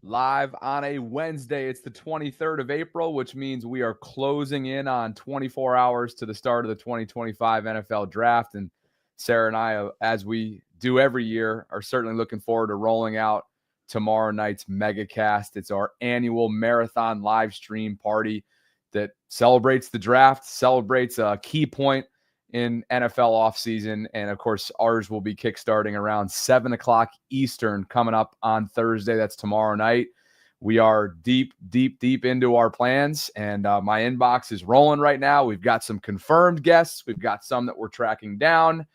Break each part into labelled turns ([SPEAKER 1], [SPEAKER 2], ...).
[SPEAKER 1] live on a Wednesday. It's the 23rd of April, which means we are closing in on 24 hours to the start of the 2025 NFL Draft. And Sarah and I, as we do every year, are certainly looking forward to rolling out tomorrow night's MegaCast. It's our annual marathon live stream party that celebrates the draft, celebrates a key point in NFL offseason. And of course, ours will be kickstarting around 7 o'clock Eastern coming up on Thursday. That's tomorrow night. We are deep into our plans, and my inbox is rolling right now. We've got some confirmed guests. We've got some that we're tracking down,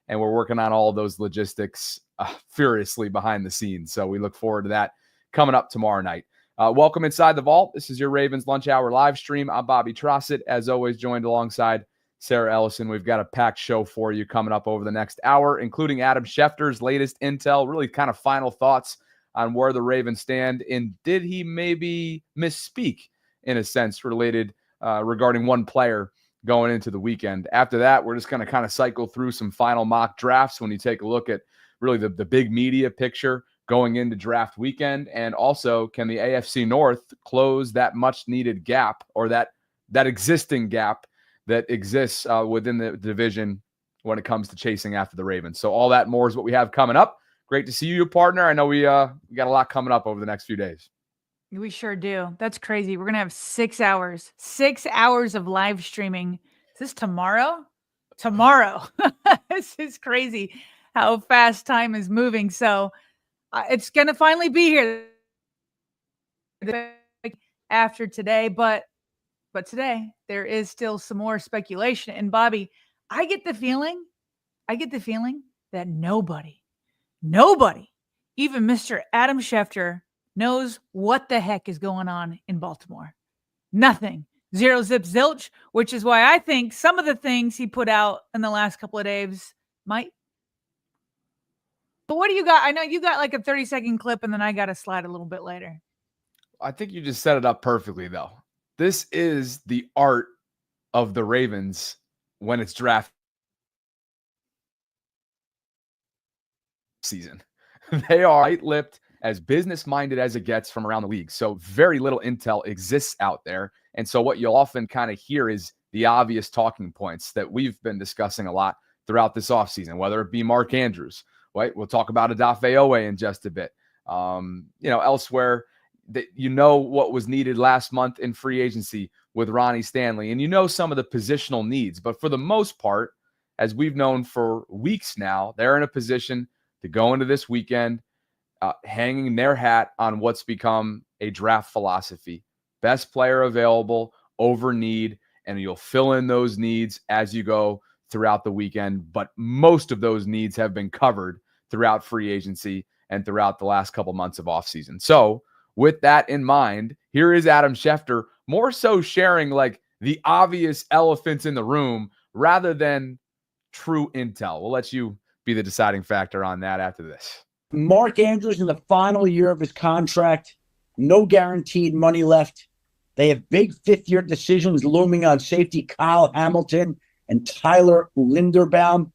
[SPEAKER 1] and we're working on all of those logistics furiously behind the scenes. So we look forward to that coming up tomorrow night. Welcome inside the vault. This is your Ravens Lunch Hour live stream. I'm Bobby Trossett, as always, joined alongside Sarah Ellison. We've got a packed show for you coming up over the next hour, including Adam Schefter's latest intel, really kind of final thoughts on where the Ravens stand, and did he maybe misspeak in a sense related regarding one player going into the weekend. After that, we're just going to kind of cycle through some final mock drafts when you take a look at really the big media picture going into draft weekend, and also can the AFC North close that much-needed gap, or that existing gap that exists within the division when it comes to chasing after the Ravens. So all that more is what we have coming up. Great to see you, partner. I know we got a lot coming up over the next few days.
[SPEAKER 2] We sure do. That's crazy. We're going to have 6 hours of live streaming. Is this tomorrow? Tomorrow. This is crazy how fast time is moving. So it's going to finally be here after today, but today there is still some more speculation. And Bobby, I get the feeling that nobody, even Mr. Adam Schefter, knows what the heck is going on in Baltimore. Nothing. Zero zip zilch, which is why I think some of the things he put out in the last couple of days might. But what do you got? I know you got like a 30-second clip, and then I got to slide a little bit later.
[SPEAKER 1] I think you just set it up perfectly, though. This is the art of the Ravens when it's draft season. They are tight-lipped, as business-minded as it gets from around the league. So very little intel exists out there. And so what you'll often kind of hear is the obvious talking points that we've been discussing a lot throughout this offseason, whether it be Mark Andrews, right? We'll talk about Odafe Owe in just a bit. Elsewhere, that what was needed last month in free agency with Ronnie Stanley, and some of the positional needs. But for the most part, as we've known for weeks now, they're in a position to go into this weekend hanging their hat on what's become a draft philosophy. Best player available over need, and you'll fill in those needs as you go throughout the weekend. But most of those needs have been covered throughout free agency and throughout the last couple months of offseason. So with that in mind, here is Adam Schefter, more so sharing like the obvious elephants in the room rather than true intel. We'll let you be the deciding factor on that after this.
[SPEAKER 3] Mark Andrews in the final year of his contract, no guaranteed money left. They have big fifth-year decisions looming on safety Kyle Hamilton and Tyler Linderbaum.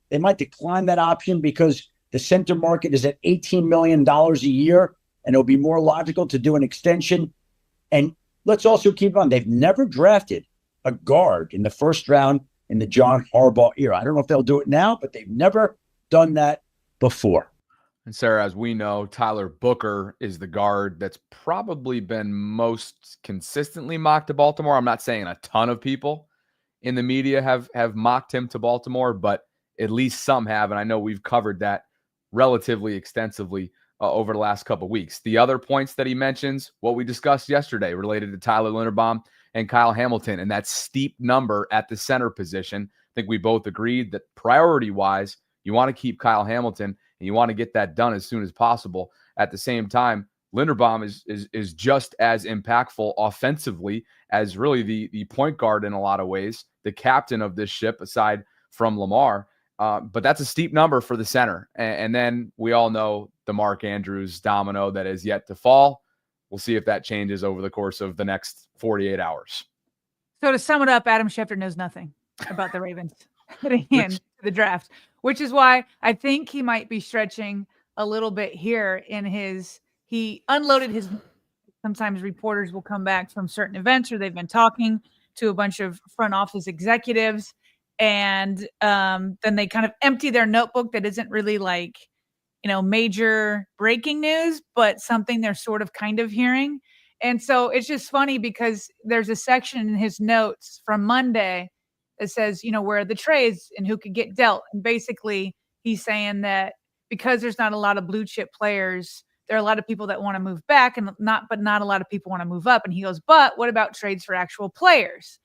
[SPEAKER 3] They might decline that option because the center market is at $18 million a year, and it'll be more logical to do an extension. And let's also keep on, they've never drafted a guard in the first round in the John Harbaugh era. I don't know if they'll do it now, but they've never done that before.
[SPEAKER 1] And Sarah, as we know, Tyler Booker is the guard that's probably been most consistently mocked to Baltimore. I'm not saying a ton of people in the media have mocked him to Baltimore, but at least some have. And I know we've covered that relatively extensively over the last couple of weeks. The other points that he mentions, what we discussed yesterday related to Tyler Linderbaum and Kyle Hamilton, and that steep number at the center position. I think we both agreed that priority-wise, you want to keep Kyle Hamilton and you want to get that done as soon as possible. At the same time, Linderbaum is just as impactful offensively as really the point guard in a lot of ways, the captain of this ship aside from Lamar. But that's a steep number for the center. And then we all know the Mark Andrews domino that is yet to fall. We'll see if that changes over the course of the next 48 hours.
[SPEAKER 2] So to sum it up, Adam Schefter knows nothing about the Ravens heading into the draft, which is why I think he might be stretching a little bit here in his he unloaded his. Sometimes reporters will come back from certain events, or they've been talking to a bunch of front office executives, and then they kind of empty their notebook that isn't really like, major breaking news, but something they're sort of kind of hearing. And so it's just funny because there's a section in his notes from Monday that says, where are the trades and who could get dealt. And basically he's saying that because there's not a lot of blue chip players, there are a lot of people that want to move back but not a lot of people want to move up. And he goes, but what about trades for actual players?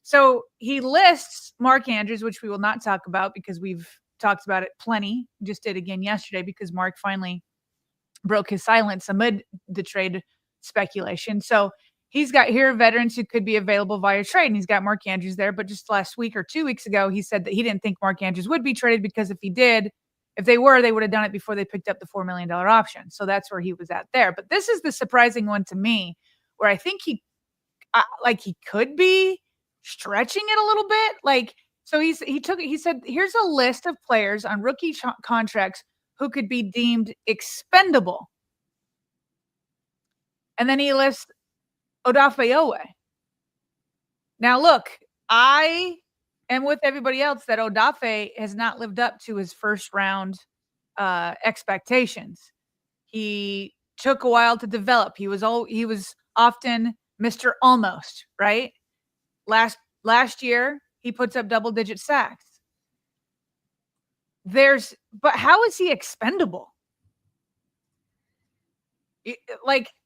[SPEAKER 2] So he lists Mark Andrews, which we will not talk about because we've talked about it plenty. Just did again yesterday because Mark finally broke his silence amid the trade speculation. So he's got here veterans who could be available via trade, and he's got Mark Andrews there. But just last week or 2 weeks ago, he said that he didn't think Mark Andrews would be traded because if they were, they would have done it before they picked up the $4 million option. So that's where he was at there. But this is the surprising one to me, where I think he could be stretching it a little bit. So he said, here's a list of players on rookie contracts who could be deemed expendable. And then he lists Odafe. Now, look, I am with everybody else that Odafe has not lived up to his first round expectations. He took a while to develop. He was often Mr. Almost, right? Last year, he puts up double-digit sacks. But how is he expendable?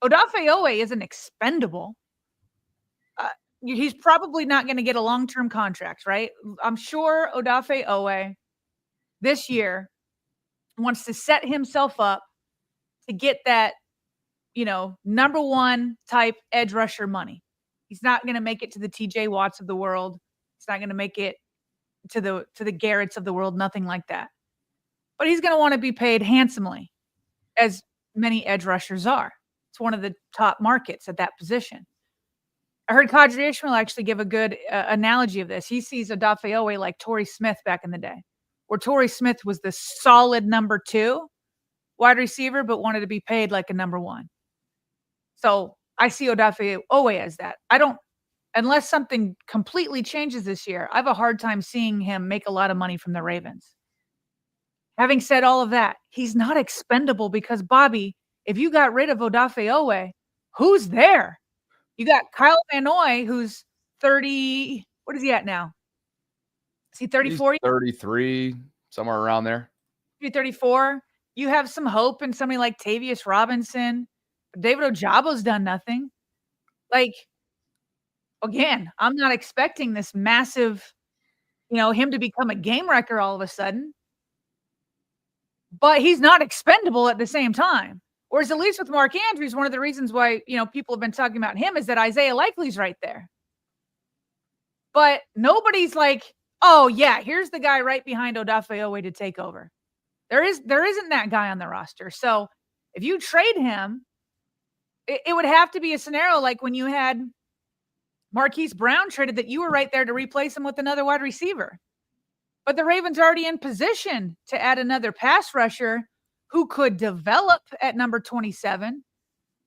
[SPEAKER 2] Odafe isn't expendable. He's probably not going to get a long-term contract, right? I'm sure Odafe this year wants to set himself up to get that, number one type edge rusher money. He's not going to make it to the TJ Watts of the world. He's not going to make it to the Garretts of the world, nothing like that. But he's going to want to be paid handsomely, as many edge rushers are. It's one of the top markets at that position. I heard Qadri Ishmael actually give a good analogy of this. He sees Odafe like Torrey Smith back in the day, where Torrey Smith was the solid number 2 wide receiver, but wanted to be paid like a number 1. So I see Odafe as that. Unless something completely changes this year, I have a hard time seeing him make a lot of money from the Ravens. Having said all of that, he's not expendable because, Bobby, if you got rid of Odafe, who's there? You got Kyle Van Noy, who's 30. What is he at now? Is he 34?
[SPEAKER 1] 33, somewhere around there.
[SPEAKER 2] 34. You have some hope in somebody like Tavius Robinson. David Ojabo's done nothing. Again, I'm not expecting this massive, him to become a game wrecker all of a sudden. But he's not expendable at the same time. Whereas at least with Mark Andrews, one of the reasons why, people have been talking about him is that Isaiah Likely's right there. But nobody's like, oh yeah, here's the guy right behind Odafe to take over. There isn't that guy on the roster. So if you trade him, it would have to be a scenario like when you had Marquise Brown traded, that you were right there to replace him with another wide receiver. But the Ravens are already in position to add another pass rusher who could develop at number 27.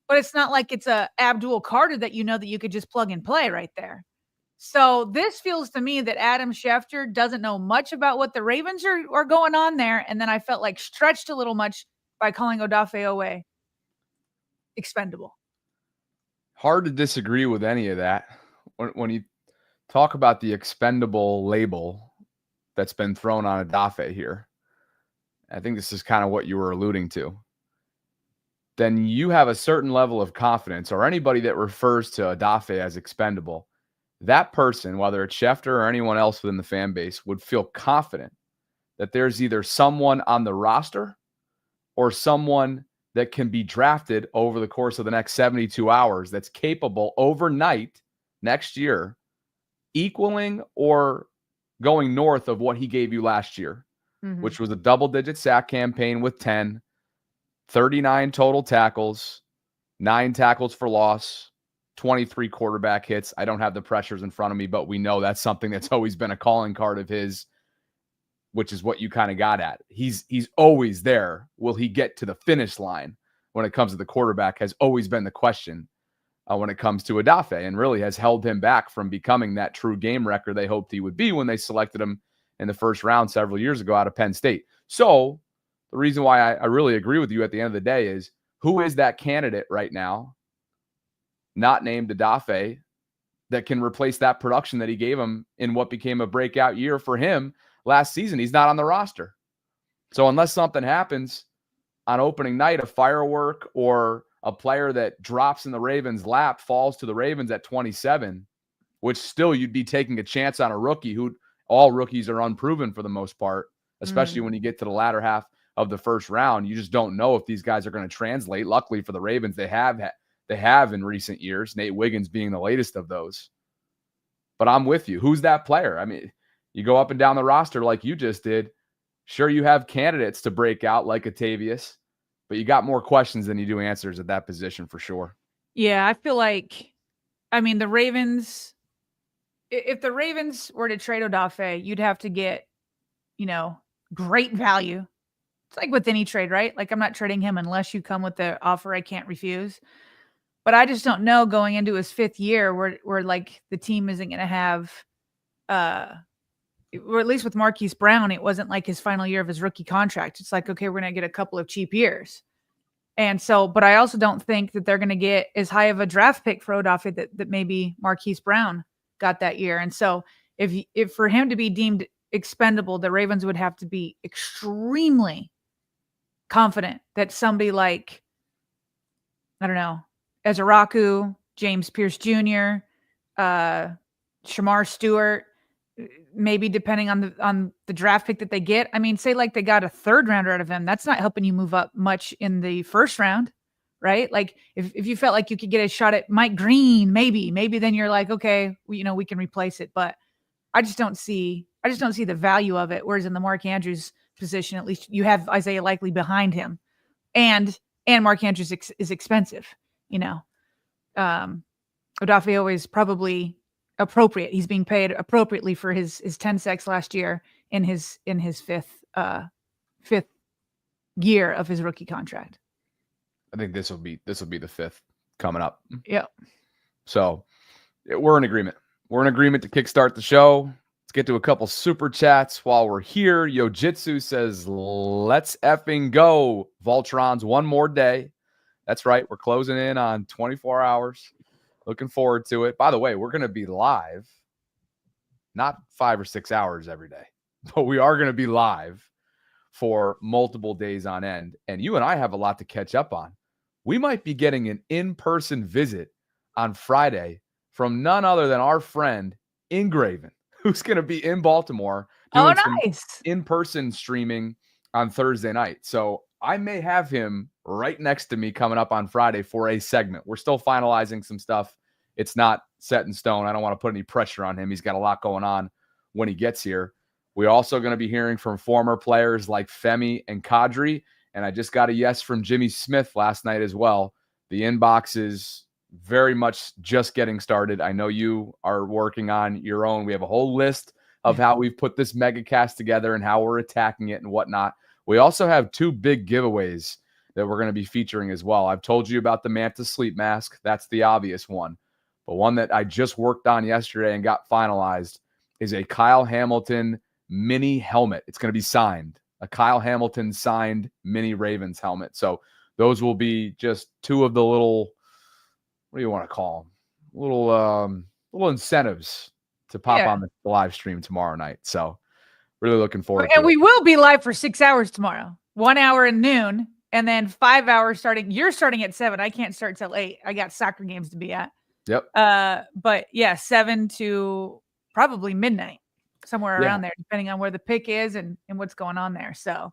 [SPEAKER 2] But it's not like it's a Abdul Carter that that you could just plug and play right there. So this feels to me that Adam Schefter doesn't know much about what the Ravens are going on there. And then I felt like stretched a little much by calling Odafe expendable.
[SPEAKER 1] Hard to disagree with any of that. When you talk about the expendable label that's been thrown on Odafe here, I think this is kind of what you were alluding to. Then you have a certain level of confidence, or anybody that refers to Odafe as expendable, that person, whether it's Schefter or anyone else within the fan base, would feel confident that there's either someone on the roster or someone that can be drafted over the course of the next 72 hours that's capable overnight next year equaling or going north of what he gave you last year, which was a double-digit sack campaign with 10, 39 total tackles, 9 tackles for loss, 23 quarterback hits. I don't have the pressures in front of me, but we know that's something that's always been a calling card of his, which is what you kind of got at. He's always there. Will he get to the finish line? when it comes to the quarterback has always been the question when it comes to Odafe, and really has held him back from becoming that true game wrecker they hoped he would be when they selected him in the first round several years ago out of Penn State. So the reason why I really agree with you at the end of the day is, who is that candidate right now, not named Odafe, that can replace that production that he gave him in what became a breakout year for him last season? He's not on the roster. So unless something happens on opening night, a firework or a player that drops in the Ravens' lap falls to the Ravens at 27, which still you'd be taking a chance on a rookie who all rookies are unproven for the most part, especially when you get to the latter half of the first round. You just don't know if these guys are going to translate. Luckily for the Ravens, they have in recent years, Nate Wiggins being the latest of those. But I'm with you. Who's that player? I mean, you go up and down the roster like you just did. Sure, you have candidates to break out like Atavius, but you got more questions than you do answers at that position for sure.
[SPEAKER 2] Yeah, I feel like, I mean, the Ravens, if the Ravens were to trade Odafe, you'd have to get, great value. It's like with any trade, right? Like, I'm not trading him unless you come with the offer I can't refuse. But I just don't know going into his 5th year where like the team isn't going to have, or at least with Marquise Brown, it wasn't like his final year of his rookie contract. It's like, okay, we're going to get a couple of cheap years. And so, but I also don't think that they're going to get as high of a draft pick for Odafe that maybe Marquise Brown got that year. And so if for him to be deemed expendable, the Ravens would have to be extremely confident that somebody like, I don't know, Ezraku, James Pierce Jr., Shamar Stewart, maybe depending on the draft pick that they get. I mean, say like they got a 3rd rounder out of him. That's not helping you move up much in the first round, right? Like if you felt like you could get a shot at Mike Green, maybe then you're like, okay, we can replace it. But I just don't see the value of it. Whereas in the Mark Andrews position, at least you have Isaiah Likely behind him, and Mark Andrews is expensive. Odafe always probably appropriate. He's being paid appropriately for his 10 sacks last year in his 5th year of his rookie contract.
[SPEAKER 1] I think this will be the 5th coming up.
[SPEAKER 2] Yeah.
[SPEAKER 1] So we're in agreement. We're in agreement to kickstart the show. Let's get to a couple super chats while we're here. Yojitsu says, let's effing go. Voltron's one more day. That's right. We're closing in on 24 hours. Looking forward to it. By the way, we're going to be live, not 5 or 6 hours every day, but we are going to be live for multiple days on end. And you and I have a lot to catch up on. We might be getting an in-person visit on Friday from none other than our friend Ingraven, who's going to be in Baltimore doing some in-person streaming on Thursday night. So I may have him right next to me coming up on Friday for a segment. We're still finalizing some stuff. It's not set in stone. I don't want to put any pressure on him. He's got a lot going on when he gets here. We're also going to be hearing from former players like Femi and Kadri. And I just got a yes from Jimmy Smith last night as well. The inbox is very much just getting started. I know you are working on your own. We have a whole list of how we've put this mega cast together and how we're attacking it and whatnot. We also have 2 big giveaways that we're going to be featuring as well. I've told you about the Manta sleep mask. That's the obvious one. But one that I just worked on yesterday and got finalized is a Kyle Hamilton mini helmet. It's going to be signed. A Kyle Hamilton signed mini Ravens helmet. So those will be just 2 of the little, what do you want to call them? Little incentives to pop on the live stream tomorrow night. So really looking forward to it.
[SPEAKER 2] And we will be live for 6 hours tomorrow. 1 hour at noon, and then 5 hours starting. You're starting at 7. I can't start till 8. I got soccer games to be at.
[SPEAKER 1] Yep.
[SPEAKER 2] But yeah, 7 to probably midnight, somewhere around there, depending on where the pick is and what's going on there. So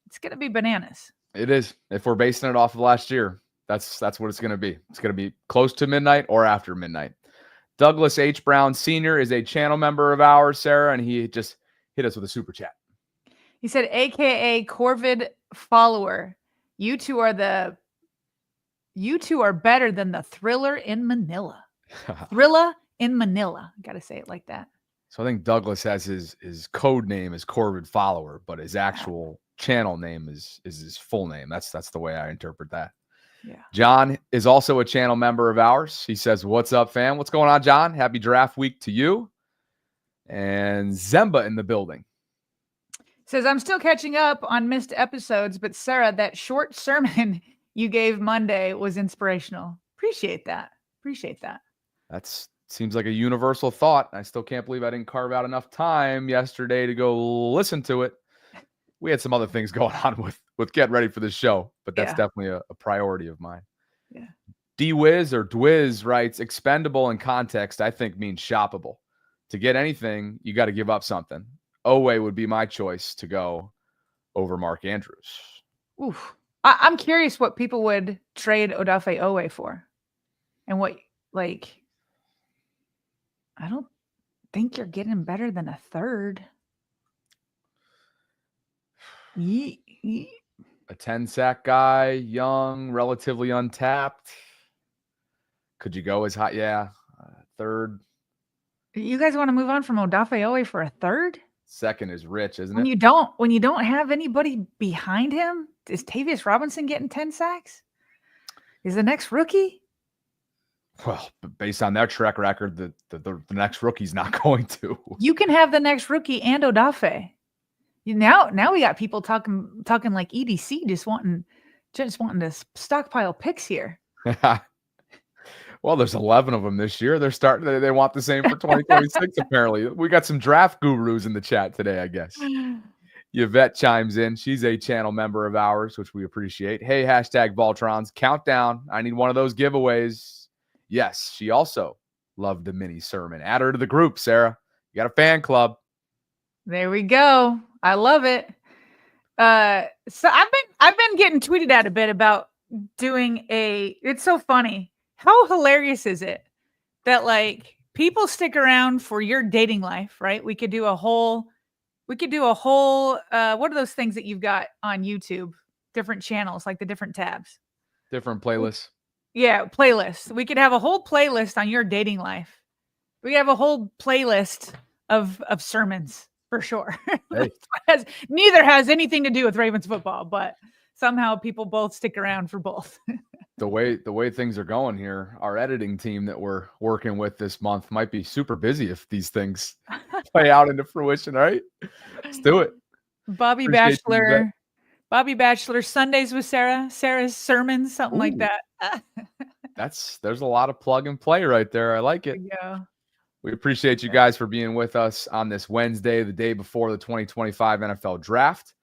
[SPEAKER 2] it's going to be bananas.
[SPEAKER 1] It is. If we're basing it off of last year, that's what it's going to be. It's going to be close to midnight or after midnight. Douglas H. Brown Sr. is a channel member of ours, Sarah, and he just hit us with a super chat.
[SPEAKER 2] He said, AKA Corvid follower, you two are better than the Thriller in Manila. Thrilla in Manila. Got to say it like that.
[SPEAKER 1] So I think Douglas has his code name as Corvid follower, but his actual channel name is his full name. That's the way I interpret that.
[SPEAKER 2] Yeah.
[SPEAKER 1] John is also a channel member of ours. He says, "What's up, fam? What's going on, John? Happy draft week to you." And Zemba in the building.
[SPEAKER 2] Says, I'm still catching up on missed episodes, but Sarah, that short sermon you gave Monday was inspirational. Appreciate that.
[SPEAKER 1] That seems like a universal thought. I still can't believe I didn't carve out enough time yesterday to go listen to it. We had some other things going on with getting ready for the show, but that's definitely a priority of mine.
[SPEAKER 2] Yeah.
[SPEAKER 1] D-Wiz or Dwiz writes, expendable in context, I think means shoppable. To get anything, you got to give up something. Owe would be my choice to go over Mark Andrews.
[SPEAKER 2] Oof. I'm curious what people would trade Odafe Owe for. And what, like, I don't think you're getting better than a third.
[SPEAKER 1] A 10-sack guy, young, relatively untapped. Could you go as high? Yeah, third.
[SPEAKER 2] You guys want to move on from Odafe Owe for a third?
[SPEAKER 1] Second is rich, isn't
[SPEAKER 2] when
[SPEAKER 1] it?
[SPEAKER 2] When you don't have anybody behind him, is Tavius Robinson getting 10 sacks? Is the next rookie?
[SPEAKER 1] Well, based on their track record, the next rookie's not going to.
[SPEAKER 2] You can have the next rookie and Odafe. Now we got people talking like EDC, just wanting to stockpile picks here.
[SPEAKER 1] Well, there's 11 of them this year. They want the same for 2026, apparently. We got some draft gurus in the chat today, I guess. Yvette chimes in. She's a channel member of ours, which we appreciate. Hey, hashtag Voltrons, countdown. I need one of those giveaways. Yes, she also loved the mini sermon. Add her to the group, Sarah. You got a fan club.
[SPEAKER 2] There we go. I love it. So I've been getting tweeted at a bit about doing it's so funny. How hilarious is it that like people stick around for your dating life, right? We could do a whole what are those things that you've got on YouTube? Different channels, like the different tabs.
[SPEAKER 1] Different playlists.
[SPEAKER 2] Yeah, playlists. We could have a whole playlist on your dating life. We have a whole playlist of sermons for sure.
[SPEAKER 1] Hey.
[SPEAKER 2] Neither has anything to do with Ravens football, but somehow people both stick around for both.
[SPEAKER 1] The way things are going here, our editing team that we're working with this month might be super busy if these things play out into fruition, right? Let's do it.
[SPEAKER 2] Bobby Bachelor, Sundays with Sarah's sermons, something like that.
[SPEAKER 1] There's a lot of plug and play right there. I like it.
[SPEAKER 2] Yeah.
[SPEAKER 1] We appreciate you guys for being with us on this Wednesday, the day before the 2025 NFL Draft.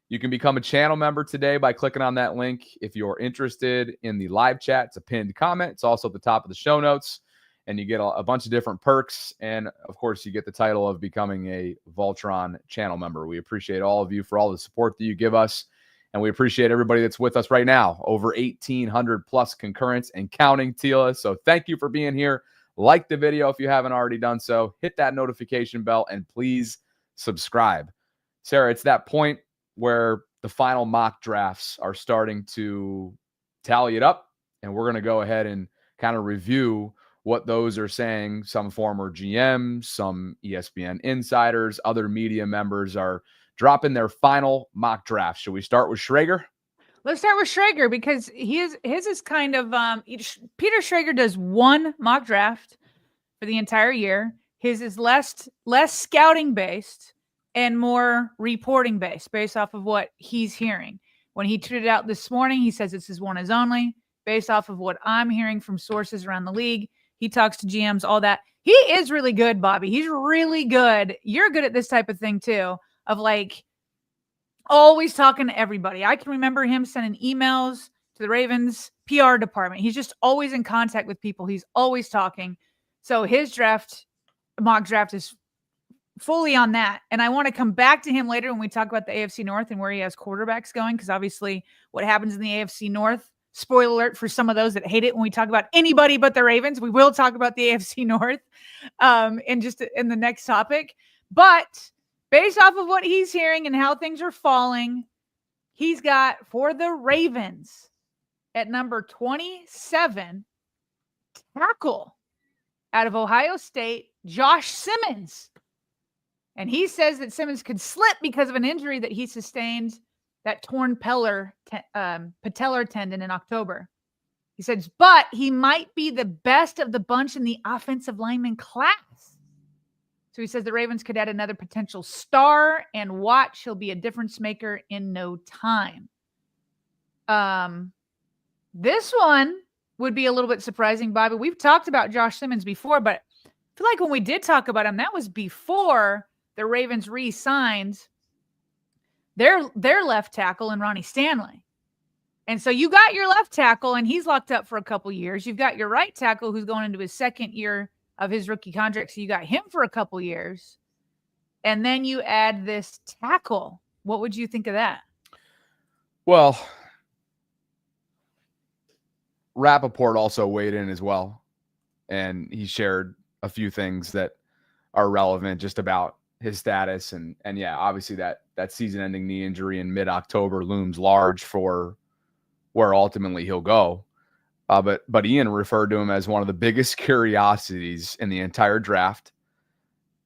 [SPEAKER 1] You can become a channel member today by clicking on that link. If you're interested in the live chat, it's a pinned comment. It's also at the top of the show notes, and you get a bunch of different perks. And of course, you get the title of becoming a Voltron channel member. We appreciate all of you for all the support that you give us. And we appreciate everybody that's with us right now. Over 1,800 plus concurrents and counting, Tila. So thank you for being here. Like the video if you haven't already done so. Hit that notification bell and please subscribe. Sarah, it's that point where the final mock drafts are starting to tally it up. And we're going to go ahead and kind of review what those are saying. Some former GMs, some ESPN insiders, other media members are dropping their final mock draft. Should we start with Schrager?
[SPEAKER 2] Let's start with Schrager because his is kind of Peter Schrager does one mock draft for the entire year. His is less scouting based and more reporting based off of what he's hearing. When he tweeted out this morning, he says this is one is only based off of what I'm hearing from sources around the league. He talks to GMs, all that. He is really good, Bobby. He's really good. You're good at this type of thing too, of like always talking to everybody. I can remember him sending emails to the Ravens PR department. He's just always in contact with people. He's always talking. So his mock draft is fully on that. And I want to come back to him later when we talk about the AFC North and where he has quarterbacks going, because obviously what happens in the AFC North, spoiler alert for some of those that hate it when we talk about anybody but the Ravens, we will talk about the AFC North in the next topic. But based off of what he's hearing and how things are falling, he's got for the Ravens at number 27, tackle out of Ohio State, Josh Simmons. And he says that Simmons could slip because of an injury that he sustained, that torn patellar tendon in October. He says, but he might be the best of the bunch in the offensive lineman class. So he says the Ravens could add another potential star, and watch, he'll be a difference maker in no time. This one would be a little bit surprising, Bobby. We've talked about Josh Simmons before, but I feel like when we did talk about him, that was before the Ravens re-signed their left tackle and Ronnie Stanley. And so you got your left tackle, and he's locked up for a couple years. You've got your right tackle who's going into his second year of his rookie contract. So you got him for a couple years. And then you add this tackle. What would you think of that?
[SPEAKER 1] Well, Rappaport also weighed in as well. And he shared a few things that are relevant just about his status. And yeah, obviously that season-ending knee injury in mid-October looms large for where ultimately he'll go. But Ian referred to him as one of the biggest curiosities in the entire draft.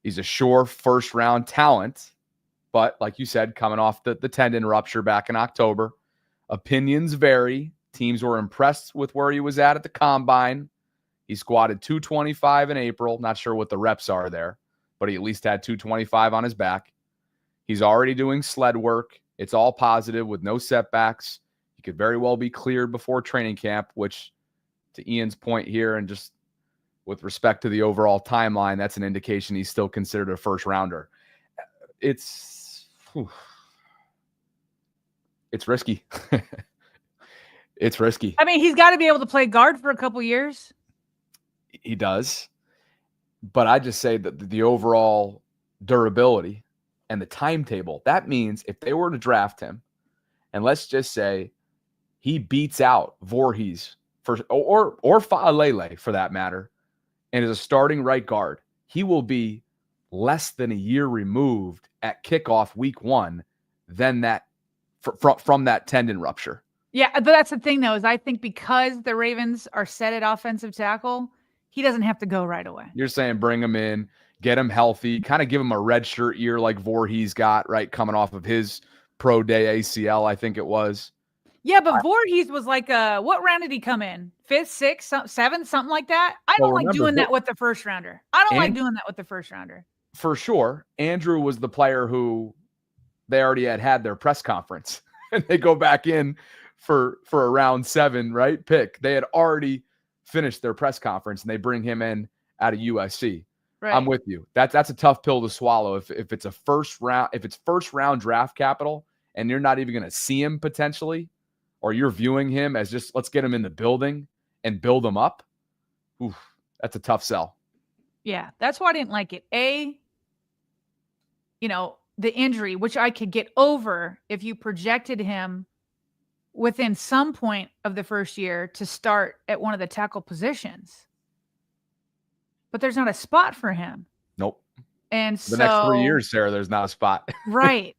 [SPEAKER 1] He's a sure first-round talent, but like you said, coming off the tendon rupture back in October, opinions vary. Teams were impressed with where he was at the combine. He squatted 225 in April. Not sure what the reps are there, but he at least had 225 on his back. He's already doing sled work. It's all positive with no setbacks. He could very well be cleared before training camp, which, to Ian's point here, and just with respect to the overall timeline, that's an indication he's still considered a first rounder. It's risky. It's risky.
[SPEAKER 2] I mean, he's got to be able to play guard for a couple years.
[SPEAKER 1] He does. But I just say that the overall durability and the timetable, that means if they were to draft him, and let's just say he beats out Voorhees or Fa'alele for that matter, and is a starting right guard, he will be less than a year removed at kickoff week 1 than that from that tendon rupture.
[SPEAKER 2] Yeah, but that's the thing, though, is I think because the Ravens are set at offensive tackle, he doesn't have to go right away.
[SPEAKER 1] You're saying bring him in, get him healthy, kind of give him a red shirt year like Voorhees got, right, coming off of his pro day ACL, I think it was.
[SPEAKER 2] Yeah, but Voorhees was like, what round did he come in? 5th, 6th, 7th, something like that? I don't like doing that with the first rounder. I don't like doing that with the first rounder.
[SPEAKER 1] For sure. Andrew was the player who they already had their press conference, and they go back in for a round 7, right, pick. They had already finished their press conference, and they bring him in out of USC. Right. I'm with you. That's a tough pill to swallow. If it's first round draft capital, and you're not even going to see him potentially, or you're viewing him as just let's get him in the building and build him up. Oof, that's a tough sell.
[SPEAKER 2] Yeah, that's why I didn't like it. The injury, which I could get over if you projected him within some point of the first year to start at one of the tackle positions. But there's not a spot for him.
[SPEAKER 1] Nope.
[SPEAKER 2] And
[SPEAKER 1] the next 3 years, Sarah, there's not a spot.
[SPEAKER 2] Right.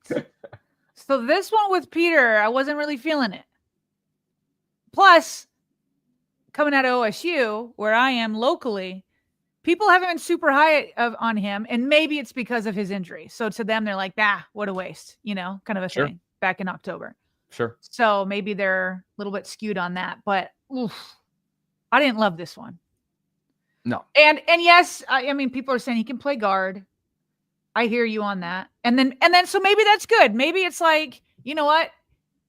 [SPEAKER 2] So this one with Peter, I wasn't really feeling it. Plus, coming out of OSU, where I am locally, people haven't been super high on him, and maybe it's because of his injury. So to them, they're like, what a waste, kind of a thing back in October.
[SPEAKER 1] Sure.
[SPEAKER 2] So maybe they're a little bit skewed on that, but I didn't love this one.
[SPEAKER 1] No.
[SPEAKER 2] And yes, I mean, people are saying he can play guard. I hear you on that. And then so maybe that's good. Maybe it's like, you know what?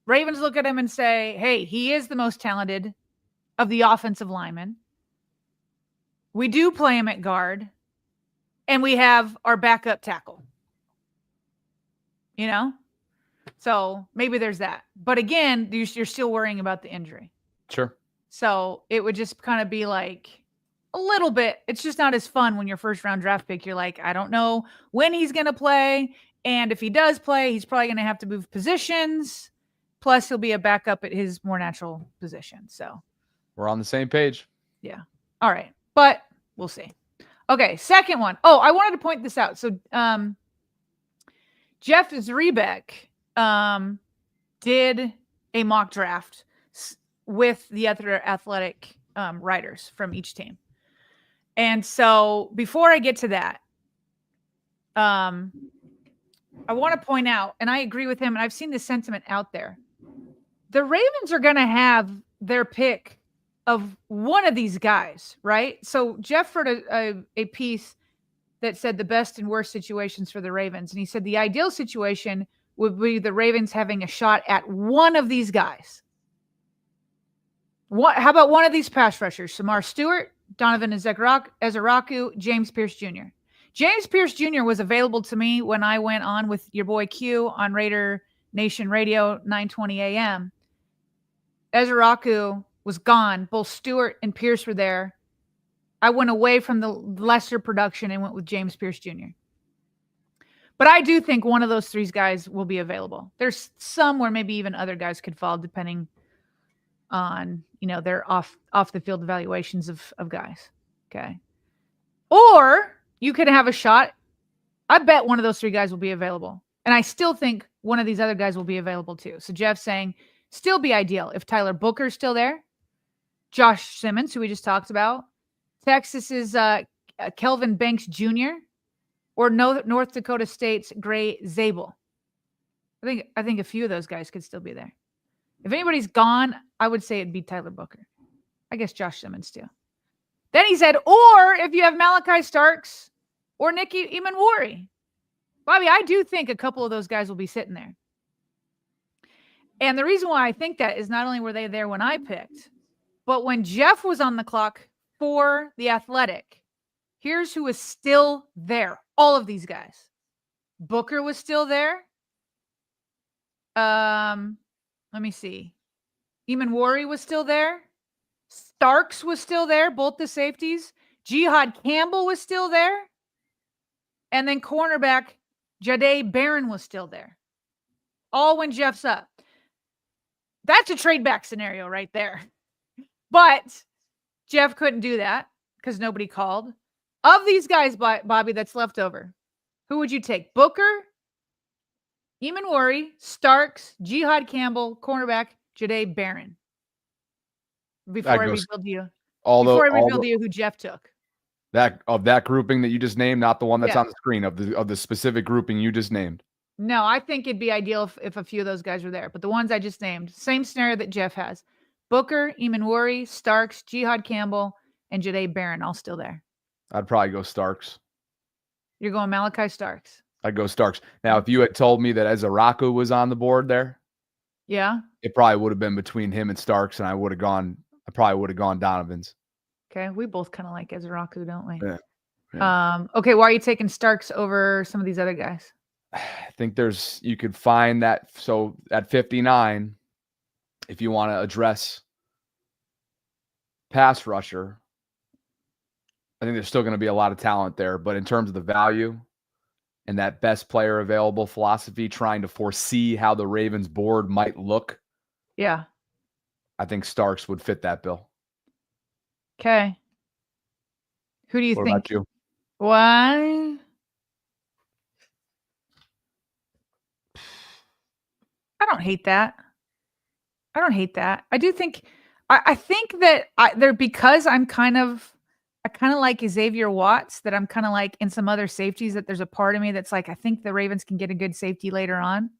[SPEAKER 2] Ravens look at him and say, hey, he is the most talented of the offensive linemen. We do play him at guard, and we have our backup tackle. So maybe there's that. But again, you're still worrying about the injury.
[SPEAKER 1] Sure.
[SPEAKER 2] So it would just kind of be like a little bit. It's just not as fun when your first round draft pick, you're like, I don't know when he's going to play. And if he does play, he's probably going to have to move positions. Plus, he'll be a backup at his more natural position. So
[SPEAKER 1] we're on the same page.
[SPEAKER 2] Yeah. All right. But we'll see. Okay. Second one. Oh, I wanted to point this out. So Jeff Zrebeck did a mock draft with the other athletic writers from each team. And so before I get to that, I want to point out, and I agree with him, and I've seen this sentiment out there. The Ravens are going to have their pick of one of these guys, right? So Jeff wrote a piece that said the best and worst situations for the Ravens. And he said the ideal situation would be the Ravens having a shot at one of these guys. How about one of these pass rushers? Samar Stewart, Donovan Ezeraku, James Pierce Jr. James Pierce Jr. was available to me when I went on with your boy Q on Raider Nation Radio, 920 a.m. Ezeraku was gone. Both Stewart and Pierce were there. I went away from the lesser production and went with James Pierce Jr. But I do think one of those three guys will be available. There's some where maybe even other guys could fall depending on, their off the field evaluations of guys. Okay. Or you could have a shot. I bet one of those three guys will be available. And I still think one of these other guys will be available too. So Jeff's saying still be ideal if Tyler Booker's still there, Josh Simmons, who we just talked about, Texas's Kelvin Banks Jr., or North Dakota State's Gray Zabel. I think a few of those guys could still be there. If anybody's gone, I would say it'd be Tyler Booker. I guess Josh Simmons too. Then he said, or if you have Malachi Starks or Nicky Emanwari. Bobby, I do think a couple of those guys will be sitting there. And the reason why I think that is not only were they there when I picked, but when Jeff was on the clock for The Athletic, here's who was still there. All of these guys. Booker was still there. Let me see. Emanwari was still there. Starks was still there, both the safeties. Jihad Campbell was still there. And then cornerback Jahdae Barron was still there. All when Jeff's up. That's a trade back scenario right there. But Jeff couldn't do that because nobody called. Of these guys, Bobby, that's left over, who would you take? Booker, Emanwari, Starks, Jihad Campbell, cornerback Jahdae Barron. Before I revealed to you who Jeff took.
[SPEAKER 1] That grouping that you just named, not the one that's on the screen, of the specific grouping you just named.
[SPEAKER 2] No, I think it'd be ideal if a few of those guys were there. But the ones I just named, same scenario that Jeff has. Booker, Emanwari, Starks, Jihad Campbell, and Jahdae Barron all still there.
[SPEAKER 1] I'd probably go Starks.
[SPEAKER 2] You're going Malachi Starks.
[SPEAKER 1] I'd go Starks. Now, if you had told me that Ezeraku was on the board there,
[SPEAKER 2] yeah,
[SPEAKER 1] it probably would have been between him and Starks, and I probably would have gone Donovan's.
[SPEAKER 2] Okay, we both kind of like Ezeraku, don't we?
[SPEAKER 1] Yeah.
[SPEAKER 2] Okay, why are you taking Starks over some of these other guys?
[SPEAKER 1] I think you could find that. So at 59, if you want to address pass rusher, I think there's still going to be a lot of talent there. But in terms of the value and that best player available philosophy, trying to foresee how the Ravens board might look,
[SPEAKER 2] yeah,
[SPEAKER 1] I think Starks would fit that bill.
[SPEAKER 2] Okay. Who do you think?
[SPEAKER 1] What about you?
[SPEAKER 2] Why? I don't hate that. I do think, I think that because I kind of like Xavier Watts, that I'm kind of like in some other safeties, that there's a part of me that's like, I think the Ravens can get a good safety later on.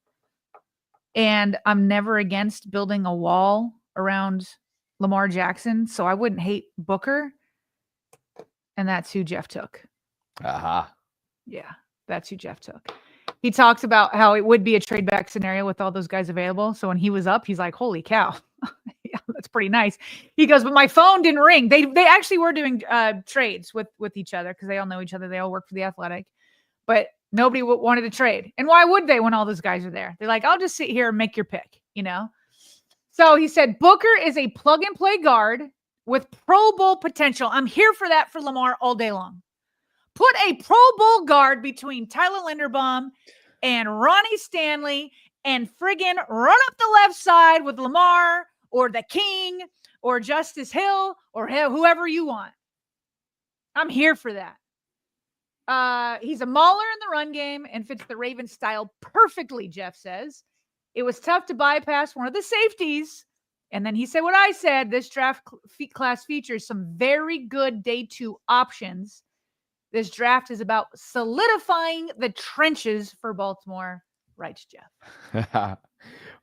[SPEAKER 2] And I'm never against building a wall around Lamar Jackson. So I wouldn't hate Booker. And that's who Jeff took.
[SPEAKER 1] Aha.
[SPEAKER 2] Yeah, that's who Jeff took. He talks about how it would be a trade back scenario with all those guys available. So when he was up, he's like, holy cow. Yeah, that's pretty nice. He goes, but my phone didn't ring. They actually were doing trades with each other because they all know each other. They all work for The Athletic. But nobody wanted to trade. And why would they when all those guys are there? They're like, I'll just sit here and make your pick, So he said, Booker is a plug-and-play guard with Pro Bowl potential. I'm here for that for Lamar all day long. Put a Pro Bowl guard between Tyler Linderbaum and Ronnie Stanley and friggin' run up the left side with Lamar or the King or Justice Hill or whoever you want. I'm here for that. He's a mauler in the run game and fits the Ravens style perfectly, Jeff says. It was tough to bypass one of the safeties. And then he said what I said. This draft class features some very good day 2 options. This draft is about solidifying the trenches for Baltimore. Right, Jeff?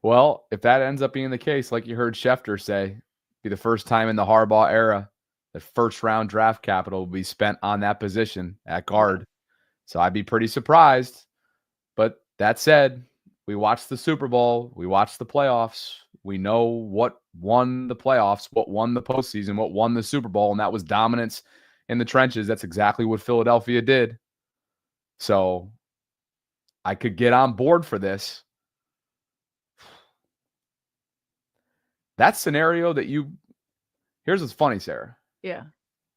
[SPEAKER 1] Well, if that ends up being the case, like you heard Schefter say, Be the first time in the Harbaugh era that first-round draft capital will be spent on that position at guard. So I'd be pretty surprised. But that said, we watched the Super Bowl. We watched the playoffs. We know what won the playoffs, what won the postseason, what won the Super Bowl, and that was dominance in the trenches. That's exactly what Philadelphia did. So I could get on board for this. That scenario that here's what's funny, Sarah.
[SPEAKER 2] Yeah.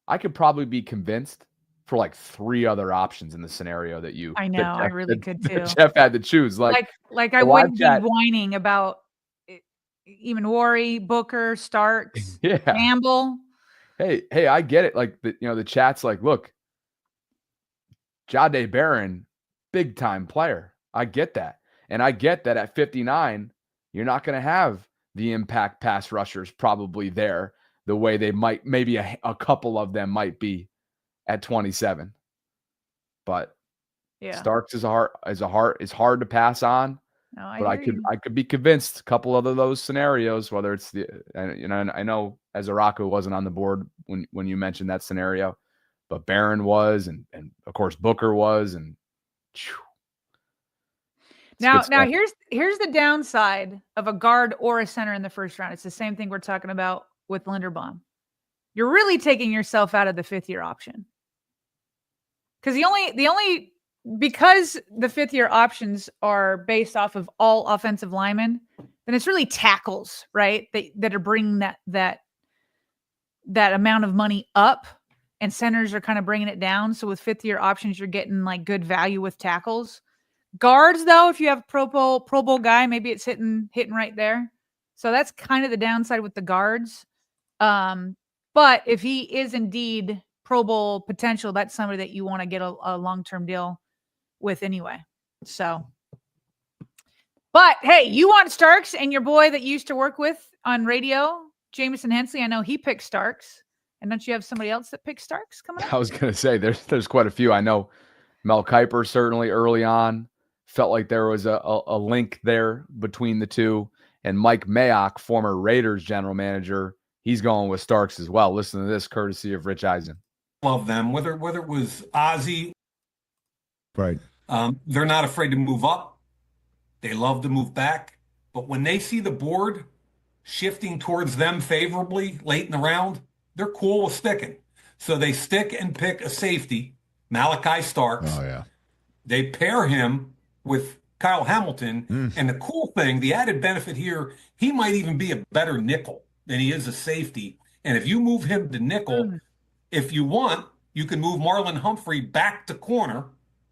[SPEAKER 1] I could probably be convinced for like 3 other options in the scenario that
[SPEAKER 2] I know, I really could too.
[SPEAKER 1] Jeff had to choose. Like
[SPEAKER 2] I wouldn't be whining about even Worry, Booker, Starks, Campbell.
[SPEAKER 1] Hey, I get it. Like the chat's like, look, Jahdae Barron, big time player. I get that. And I get that at 59, you're not going to have the impact pass rushers probably there the way they might, maybe a couple of them might be at 27. But Starks is hard to pass on. No, I could be convinced a couple of those scenarios, whether it's I know Azaraku wasn't on the board when you mentioned that scenario, but Barron was, and of course Booker was, and
[SPEAKER 2] now here's the downside of a guard or a center in the first round. It's the same thing we're talking about with Linderbaum. You're really taking yourself out of the 5th-year option. Because because the 5th-year options are based off of all offensive linemen, then it's really tackles, right? That are bringing that amount of money up, and centers are kind of bringing it down. So with 5th-year options, you're getting like good value with tackles. Guards, though, if you have Pro Bowl guy, maybe it's hitting right there. So that's kind of the downside with the guards. But if he is indeed Pro Bowl potential, that's somebody that you want to get a long-term deal with anyway. So, but hey, you want Starks, and your boy that you used to work with on radio, Jamison Hensley, I know he picked Starks. And don't you have somebody else that picked Starks coming up?
[SPEAKER 1] I was going to say there's quite a few. I know Mel Kiper certainly early on felt like there was a link there between the two. And Mike Mayock, former Raiders general manager, he's going with Starks as well. Listen to this, courtesy of Rich Eisen.
[SPEAKER 4] Love them, whether it was Ozzie.
[SPEAKER 5] Right.
[SPEAKER 4] They're not afraid to move up. They love to move back. But when they see the board shifting towards them favorably late in the round, they're cool with sticking. So they stick and pick a safety, Malachi Starks.
[SPEAKER 5] Oh, yeah.
[SPEAKER 4] They pair him with Kyle Hamilton. And the cool thing, the added benefit here, he might even be a better nickel than he is a safety. And if you move him to nickel, if you want, you can move Marlon Humphrey back to corner,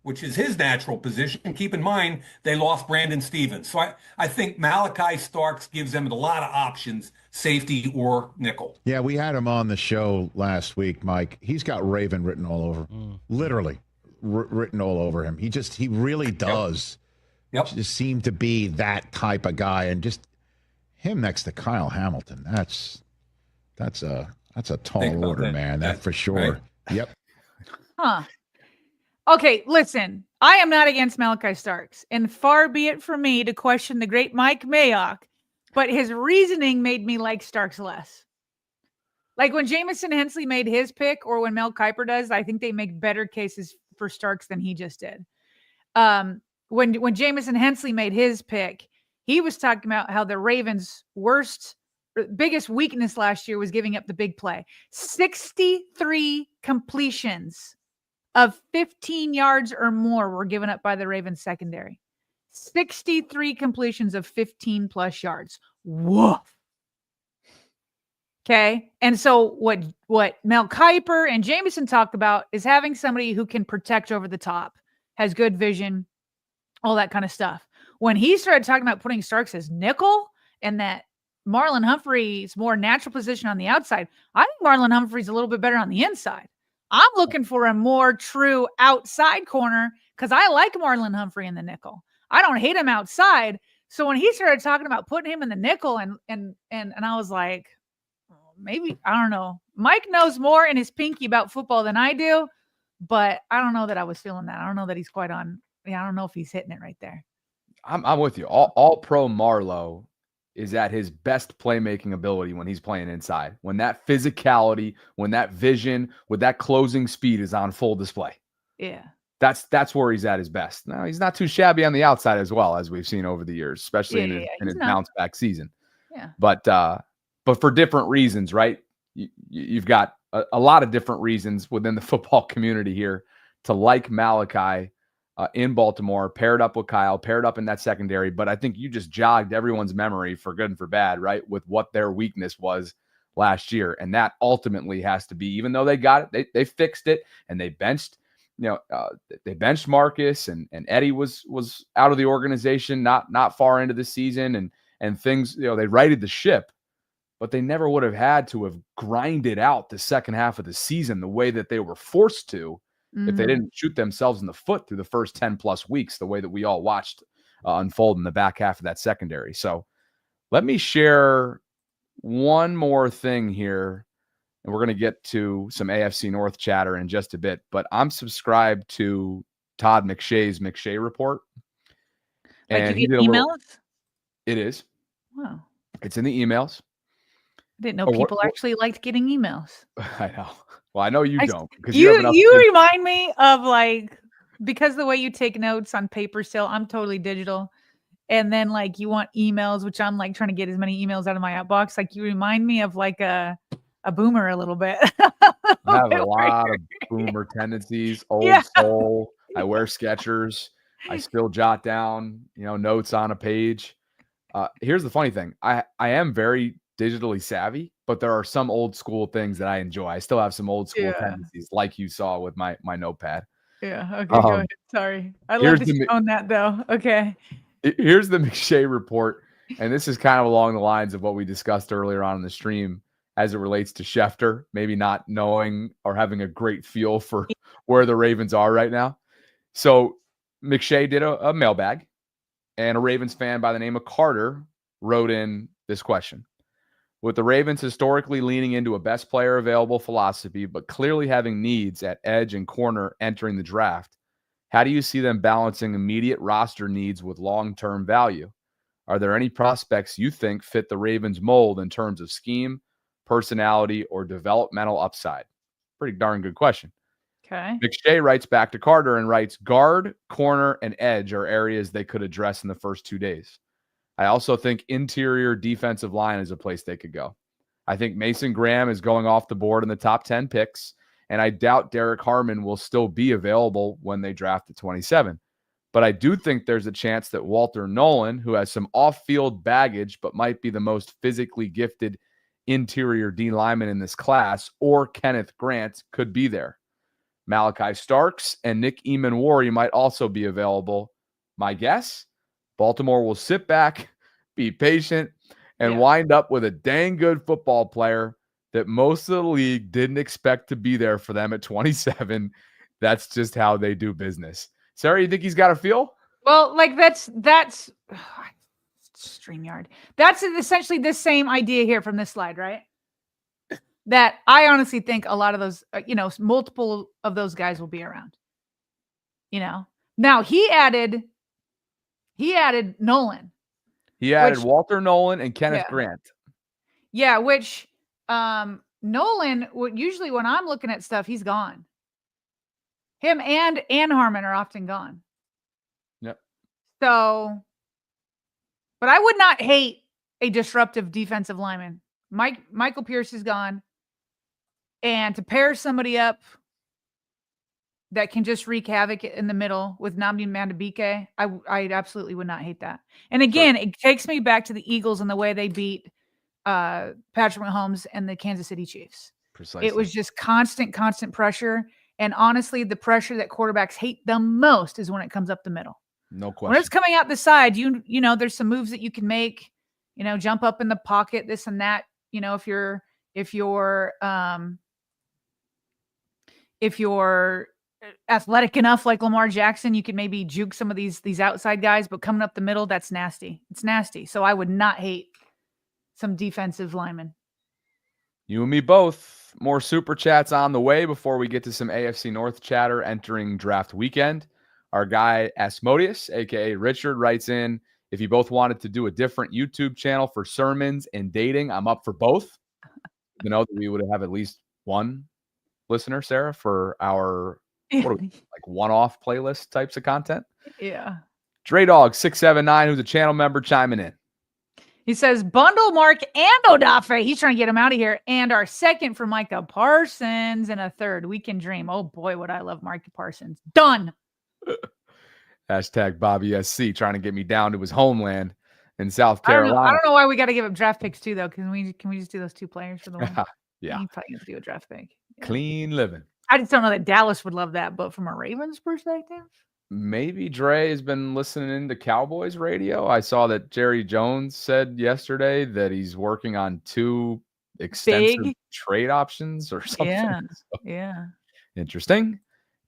[SPEAKER 4] which is his natural position. And keep in mind, they lost Brandon Stevens. So I think Malachi Starks gives them a lot of options, safety or nickel.
[SPEAKER 5] Yeah, we had him on the show last week, Mike. He's got Raven written all over, literally written all over him. He really does.
[SPEAKER 4] Yep.
[SPEAKER 5] Just seem to be that type of guy, and just him next to Kyle Hamilton. That's a tall order, man. That for sure.
[SPEAKER 4] Right?
[SPEAKER 5] Yep.
[SPEAKER 2] Huh. Okay, listen. I am not against Malachi Starks, and far be it from me to question the great Mike Mayock, but his reasoning made me like Starks less. Like when Jamison Hensley made his pick, or when Mel Kiper does, I think they make better cases for Starks than he just did. When Jamison Hensley made his pick, he was talking about how the Ravens' biggest weakness last year was giving up the big play. 63 completions of 15 yards or more were given up by the Ravens secondary. 63 completions of 15 plus yards. Woof. Okay. And so what Mel Kiper and Jamison talked about is having somebody who can protect over the top, has good vision, all that kind of stuff. When he started talking about putting Starks as nickel and that Marlon Humphrey's more natural position on the outside, I think Marlon Humphrey's a little bit better on the inside. I'm looking for a more true outside corner because I like Marlon Humphrey in the nickel. I don't hate him outside. So when he started talking about putting him in the nickel and I was like, maybe, I don't know. Mike knows more in his pinky about football than I do, but I don't know that I was feeling that. I don't know that he's quite on. Yeah, I don't know if he's hitting it right there.
[SPEAKER 1] I'm with you. All pro Marlo is at his best playmaking ability when he's playing inside, when that physicality, when that vision, with that closing speed is on full display.
[SPEAKER 2] Yeah.
[SPEAKER 1] That's where he's at his best. Now, he's not too shabby on the outside as well, as we've seen over the years, especially in his bounce back season.
[SPEAKER 2] Yeah.
[SPEAKER 1] But for different reasons, right? You've got a lot of different reasons within the football community here to like Malachi in Baltimore, paired up with Kyle, paired up in that secondary. But I think you just jogged everyone's memory for good and for bad, right? With what their weakness was last year. And that ultimately has to be, even though they got it, they fixed it and they benched, they benched Marcus and Eddie was out of the organization, not far into the season and things, they righted the ship, but they never would have had to have grinded out the second half of the season the way that they were forced to if they didn't shoot themselves in the foot through the first 10 plus weeks, the way that we all watched unfold in the back half of that secondary. So let me share one more thing here, and we're going to get to some AFC North chatter in just a bit, but I'm subscribed to Todd McShay's McShay Report.
[SPEAKER 2] And he did emails?
[SPEAKER 1] It is.
[SPEAKER 2] Wow.
[SPEAKER 1] It's in the emails.
[SPEAKER 2] I didn't know people actually liked getting emails.
[SPEAKER 1] I know. Well, I know you don't.
[SPEAKER 2] You remind me of because the way you take notes on paper still, I'm totally digital. And then you want emails, which I'm trying to get as many emails out of my outbox. You remind me of a boomer a little bit.
[SPEAKER 1] I have a lot of boomer tendencies, old soul. I wear Skechers. I still jot down, notes on a page. Here's the funny thing. I am very digitally savvy, but there are some old school things that I enjoy. I still have some old school tendencies, like you saw with my notepad.
[SPEAKER 2] Yeah. Okay. Go ahead. Sorry. I love that you own that though. Okay.
[SPEAKER 1] Here's the McShay Report. And this is kind of along the lines of what we discussed earlier on in the stream as it relates to Schefter, maybe not knowing or having a great feel for where the Ravens are right now. So McShay did a mailbag, and a Ravens fan by the name of Carter wrote in this question. With the Ravens historically leaning into a best player available philosophy, but clearly having needs at edge and corner entering the draft, how do you see them balancing immediate roster needs with long-term value? Are there any prospects you think fit the Ravens mold in terms of scheme, personality, or developmental upside? Pretty darn good question.
[SPEAKER 2] Okay.
[SPEAKER 1] McShay writes back to Carter and writes, guard, corner, and edge are areas they could address in the first 2 days. I also think interior defensive line is a place they could go. I think Mason Graham is going off the board in the top 10 picks, and I doubt Derek Harmon will still be available when they draft at 27. But I do think there's a chance that Walter Nolan, who has some off-field baggage but might be the most physically gifted interior D lineman in this class, or Kenneth Grant, could be there. Malachi Starks and Nick Eamon-Wari might also be available. My guess? Baltimore will sit back, be patient, and wind up with a dang good football player that most of the league didn't expect to be there for them at 27. That's just how they do business. Sarah, you think he's got a feel?
[SPEAKER 2] Well, that's StreamYard. That's essentially the same idea here from this slide, right? That I honestly think a lot of those, multiple of those guys will be around. Now he added Nolan.
[SPEAKER 1] He added Walter Nolan and Kenneth Grant.
[SPEAKER 2] Yeah, which Nolan, usually when I'm looking at stuff, he's gone. Him and Harmon are often gone.
[SPEAKER 1] Yep.
[SPEAKER 2] So, but I would not hate a disruptive defensive lineman. Michael Pierce is gone. And to pair somebody up that can just wreak havoc in the middle with Nnamdi Madubuike, I absolutely would not hate that. And again, It takes me back to the Eagles and the way they beat Patrick Mahomes and the Kansas City Chiefs.
[SPEAKER 1] Precisely.
[SPEAKER 2] It was just constant pressure. And honestly, the pressure that quarterbacks hate the most is when it comes up the middle.
[SPEAKER 1] No question.
[SPEAKER 2] When it's coming out the side, there's some moves that you can make, jump up in the pocket, this and that. If you're athletic enough like Lamar Jackson, you can maybe juke some of these outside guys, but coming up the middle, that's nasty. It's nasty. So I would not hate some defensive linemen.
[SPEAKER 1] You and me both. More super chats on the way before we get to some AFC North chatter entering draft weekend. Our guy Asmodeus, aka Richard, writes in, If you both wanted to do a different YouTube channel for sermons and dating, I'm up for both. You know, that we would have at least one listener, Sarah, for our like one-off playlist types of content.
[SPEAKER 2] Yeah.
[SPEAKER 1] Dre Dog 679, who's a channel member, chiming in.
[SPEAKER 2] He says, bundle Mark and Odafe. He's trying to get him out of here. And our second for Micah Parsons and a third. We can dream. Oh, boy, would I love Micah Parsons. Done.
[SPEAKER 1] Hashtag Bobby SC trying to get me down to his homeland in South Carolina.
[SPEAKER 2] I don't know why we got to give up draft picks, too, though. Can we just do those 2 players for the one?
[SPEAKER 1] Yeah.
[SPEAKER 2] You probably have to do a draft pick. Yeah.
[SPEAKER 1] Clean living.
[SPEAKER 2] I just don't know that Dallas would love that. But from a Ravens perspective,
[SPEAKER 1] maybe Dre has been listening into Cowboys radio. I saw that Jerry Jones said yesterday that he's working on 2 extensive trade options or something.
[SPEAKER 2] Yeah.
[SPEAKER 1] So,
[SPEAKER 2] yeah.
[SPEAKER 1] interesting.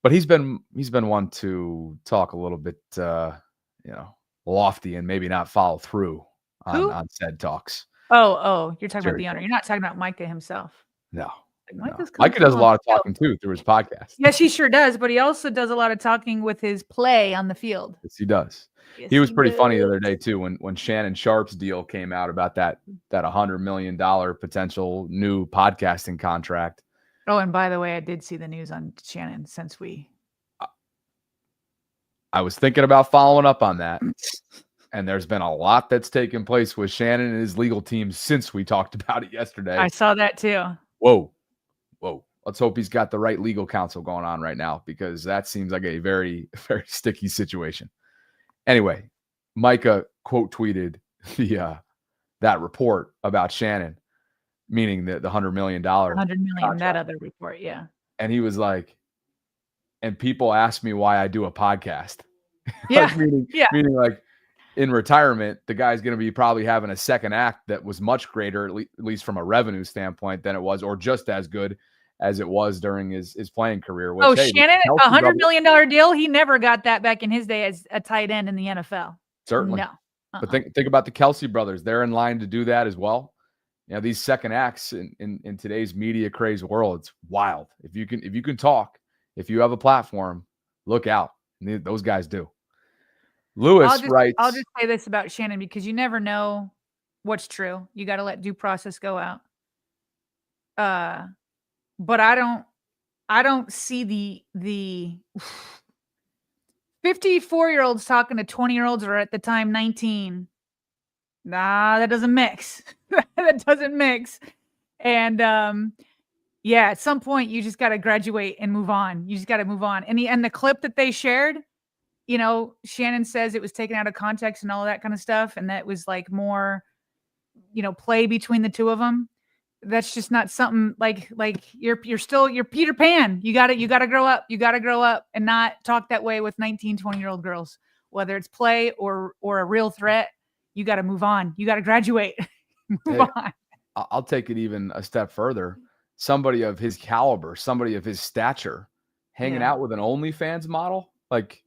[SPEAKER 1] But he's been one to talk a little bit, lofty and maybe not follow through on said talks.
[SPEAKER 2] Oh, you're talking
[SPEAKER 1] Jerry
[SPEAKER 2] about the owner.
[SPEAKER 1] Jones.
[SPEAKER 2] You're not talking about Micah himself.
[SPEAKER 1] No.
[SPEAKER 2] Micah
[SPEAKER 1] does a lot of talking too through his podcast.
[SPEAKER 2] Yes, he sure does. But he also does a lot of talking with his play on the field.
[SPEAKER 1] Yes, he does.
[SPEAKER 2] Yes,
[SPEAKER 1] he was pretty funny the other day too when Shannon Sharp's deal came out about that $100 million potential new podcasting contract.
[SPEAKER 2] Oh, and by the way, I did see the news on Shannon since
[SPEAKER 1] I was thinking about following up on that. And there's been a lot that's taken place with Shannon and his legal team since we talked about it yesterday.
[SPEAKER 2] I saw that too.
[SPEAKER 1] Whoa. Let's hope he's got the right legal counsel going on right now, because that seems like a very, very sticky situation. Anyway, Micah quote tweeted that report about Shannon, meaning the $100 million. $100
[SPEAKER 2] million,
[SPEAKER 1] contract.
[SPEAKER 2] that other report, yeah.
[SPEAKER 1] And he was like, and people ask me why I do a podcast.
[SPEAKER 2] Yeah.
[SPEAKER 1] meaning like, in retirement, the guy's going to be probably having a second act that was much greater, at least from a revenue standpoint, than it was, or just as good as it was during his playing career. Which,
[SPEAKER 2] Shannon, $100 million deal. He never got that back in his day as a tight end in the NFL.
[SPEAKER 1] Certainly.
[SPEAKER 2] No.
[SPEAKER 1] But think about the Kelsey brothers. They're in line to do that as well. You know, these second acts in today's media craze world, it's wild. If you can talk, if you have a platform, look out. And those guys do. Lewis writes,
[SPEAKER 2] I'll just say this about Shannon, because you never know what's true. You got to let due process go out. But I don't see the 54-year-olds talking to 20-year-olds, or at the time 19. Nah, that doesn't mix. That doesn't mix. And at some point you just got to graduate and move on. You just got to move on. And the clip that they shared, Shannon says it was taken out of context and all of that kind of stuff, and that was like more, play between the two of them. That's just not something like you're Peter Pan. You got to grow up. You got to grow up and not talk that way with 19, 20-year-old girls, whether it's play or a real threat. You got to move on. You got to graduate. Move on.
[SPEAKER 1] I'll take it even a step further. Somebody of his caliber, somebody of his stature, hanging out with an OnlyFans model, like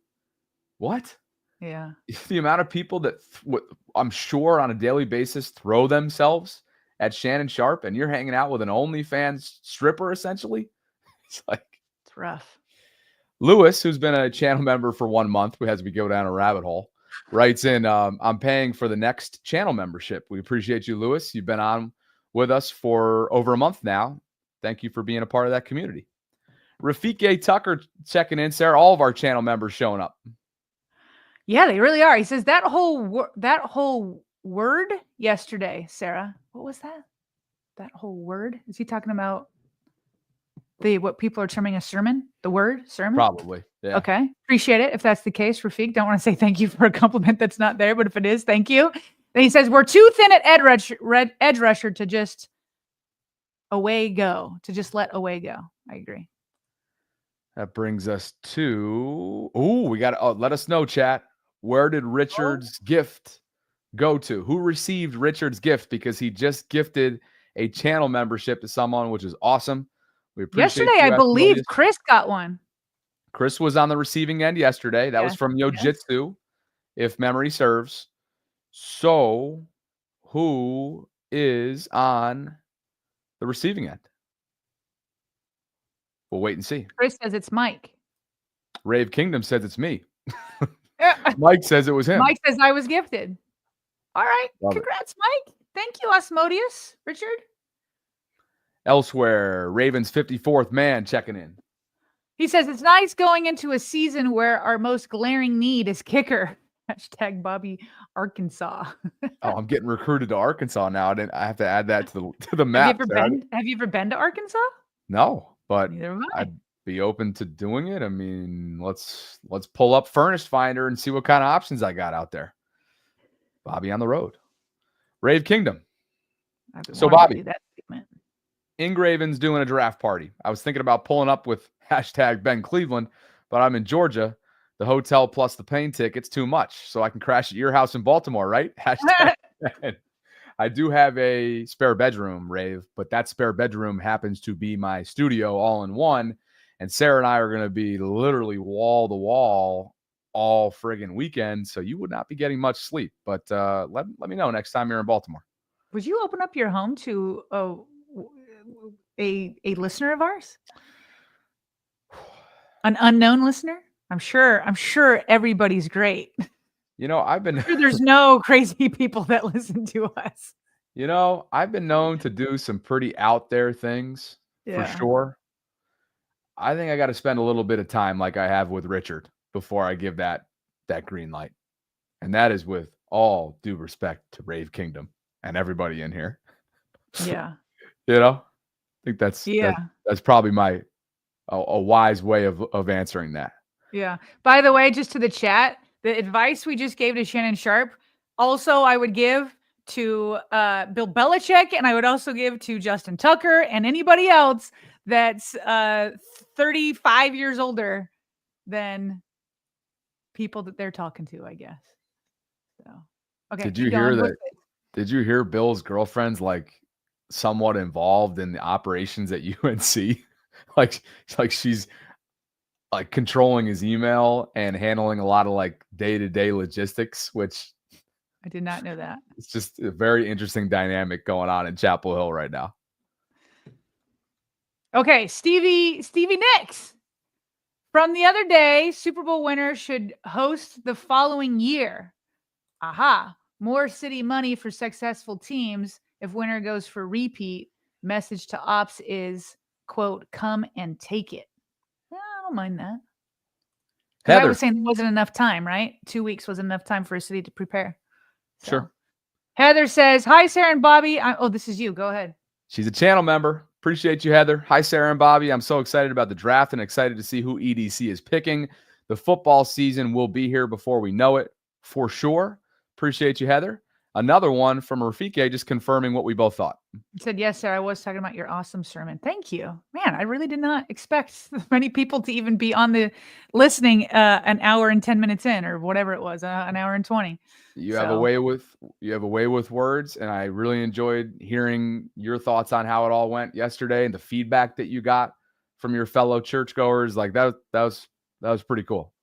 [SPEAKER 1] what?
[SPEAKER 2] Yeah.
[SPEAKER 1] The amount of people that I'm sure on a daily basis throw themselves at Shannon Sharp, and you're hanging out with an OnlyFans stripper, essentially. It's
[SPEAKER 2] rough.
[SPEAKER 1] Lewis, who's been a channel member for 1 month, as we go down a rabbit hole, writes in, I'm paying for the next channel membership. We appreciate you, Lewis. You've been on with us for over a month now. Thank you for being a part of that community. Rafike Tucker checking in, Sarah. All of our channel members showing up.
[SPEAKER 2] Yeah, they really are. He says that whole word yesterday, Sarah. What was that? That whole word? Is he talking about what people are terming a sermon? The word sermon?
[SPEAKER 1] Probably. Yeah.
[SPEAKER 2] Okay. Appreciate it. If that's the case, Rafiq, don't want to say thank you for a compliment that's not there, but if it is, thank you. Then he says, we're too thin at edge rusher to just let away go. I agree.
[SPEAKER 1] That brings us to, we got to let us know, chat. Where did Richard's gift go to? Who received Richard's gift? Because he just gifted a channel membership to someone, which is awesome. We appreciate
[SPEAKER 2] yesterday, I believe Chris got one.
[SPEAKER 1] Chris was on the receiving end yesterday. That was from Yojitsu, if memory serves. So who is on the receiving end? We'll wait and see.
[SPEAKER 2] Chris says it's Mike.
[SPEAKER 1] Rave Kingdom says it's me. Mike says it was him.
[SPEAKER 2] Mike says I was gifted. All right.
[SPEAKER 1] Love it.
[SPEAKER 2] Congrats, Mike. Thank you, Osmodius. Richard?
[SPEAKER 1] Elsewhere, Ravens 54th man checking in.
[SPEAKER 2] He says it's nice going into a season where our most glaring need is kicker. Hashtag Bobby Arkansas.
[SPEAKER 1] Oh, I'm getting recruited to Arkansas now. I have to add that to the map.
[SPEAKER 2] Have you ever been to Arkansas?
[SPEAKER 1] No, but
[SPEAKER 2] Neither have I.
[SPEAKER 1] I'd be open to doing it. I mean, let's pull up Furnished Finder and see what kind of options I got out there. Bobby on the road. Rave Kingdom. So Bobby, Ingraven's doing a draft party. I was thinking about pulling up with hashtag Ben Cleveland, but I'm in Georgia. The hotel plus the plane ticket's too much. So I can crash at your house in Baltimore, right? Hashtag Ben. I do have a spare bedroom, Rave, but that spare bedroom happens to be my studio all in one. And Sarah and I are going to be literally wall to wall all friggin' weekend. So you would not be getting much sleep. But let me know next time you're in Baltimore.
[SPEAKER 2] Would you open up your home to a listener of ours? An unknown listener? I'm sure everybody's great.
[SPEAKER 1] You know,
[SPEAKER 2] there's no crazy people that listen to us.
[SPEAKER 1] You know, I've been known to do some pretty out there things for sure. I think I got to spend a little bit of time like I have with Richard before I give that green light. And that is with all due respect to Rave Kingdom and everybody in here.
[SPEAKER 2] Yeah.
[SPEAKER 1] You know, I think that's probably a wise way of answering that.
[SPEAKER 2] Yeah. By the way, just to the chat, the advice we just gave to Shannon Sharp, also I would give to Bill Belichick, and I would also give to Justin Tucker and anybody else that's 35 years older than people that they're talking to, I guess. So, okay.
[SPEAKER 1] Did you hear that? Did you hear Bill's girlfriend's like somewhat involved in the operations at UNC? like she's like controlling his email and handling a lot of like day-to-day logistics, which
[SPEAKER 2] I did not know that.
[SPEAKER 1] It's just a very interesting dynamic going on in Chapel Hill right now.
[SPEAKER 2] Okay, Stevie Nicks. From the other day, Super Bowl winner should host the following year. Aha. More city money for successful teams. If winner goes for repeat, message to ops is, quote, come and take it. I don't mind that. I was saying there wasn't enough time, right? 2 weeks wasn't enough time for a city to prepare. So.
[SPEAKER 1] Sure.
[SPEAKER 2] Heather says, hi, Sarah and Bobby. This is you. Go ahead.
[SPEAKER 1] She's a channel member. Appreciate you, Heather. Hi, Sarah and Bobby. I'm so excited about the draft and excited to see who EDC is picking. The football season will be here before we know it, for sure. Appreciate you, Heather. Another one from Rafike just confirming what we both thought.
[SPEAKER 2] He said, yes, sir. I was talking about your awesome sermon. Thank you. Man, I really did not expect many people to even be on the listening an hour and 10 minutes in or whatever it was, an hour and 20.
[SPEAKER 1] You have a way with words, and I really enjoyed hearing your thoughts on how it all went yesterday and the feedback that you got from your fellow churchgoers. Like that was pretty cool.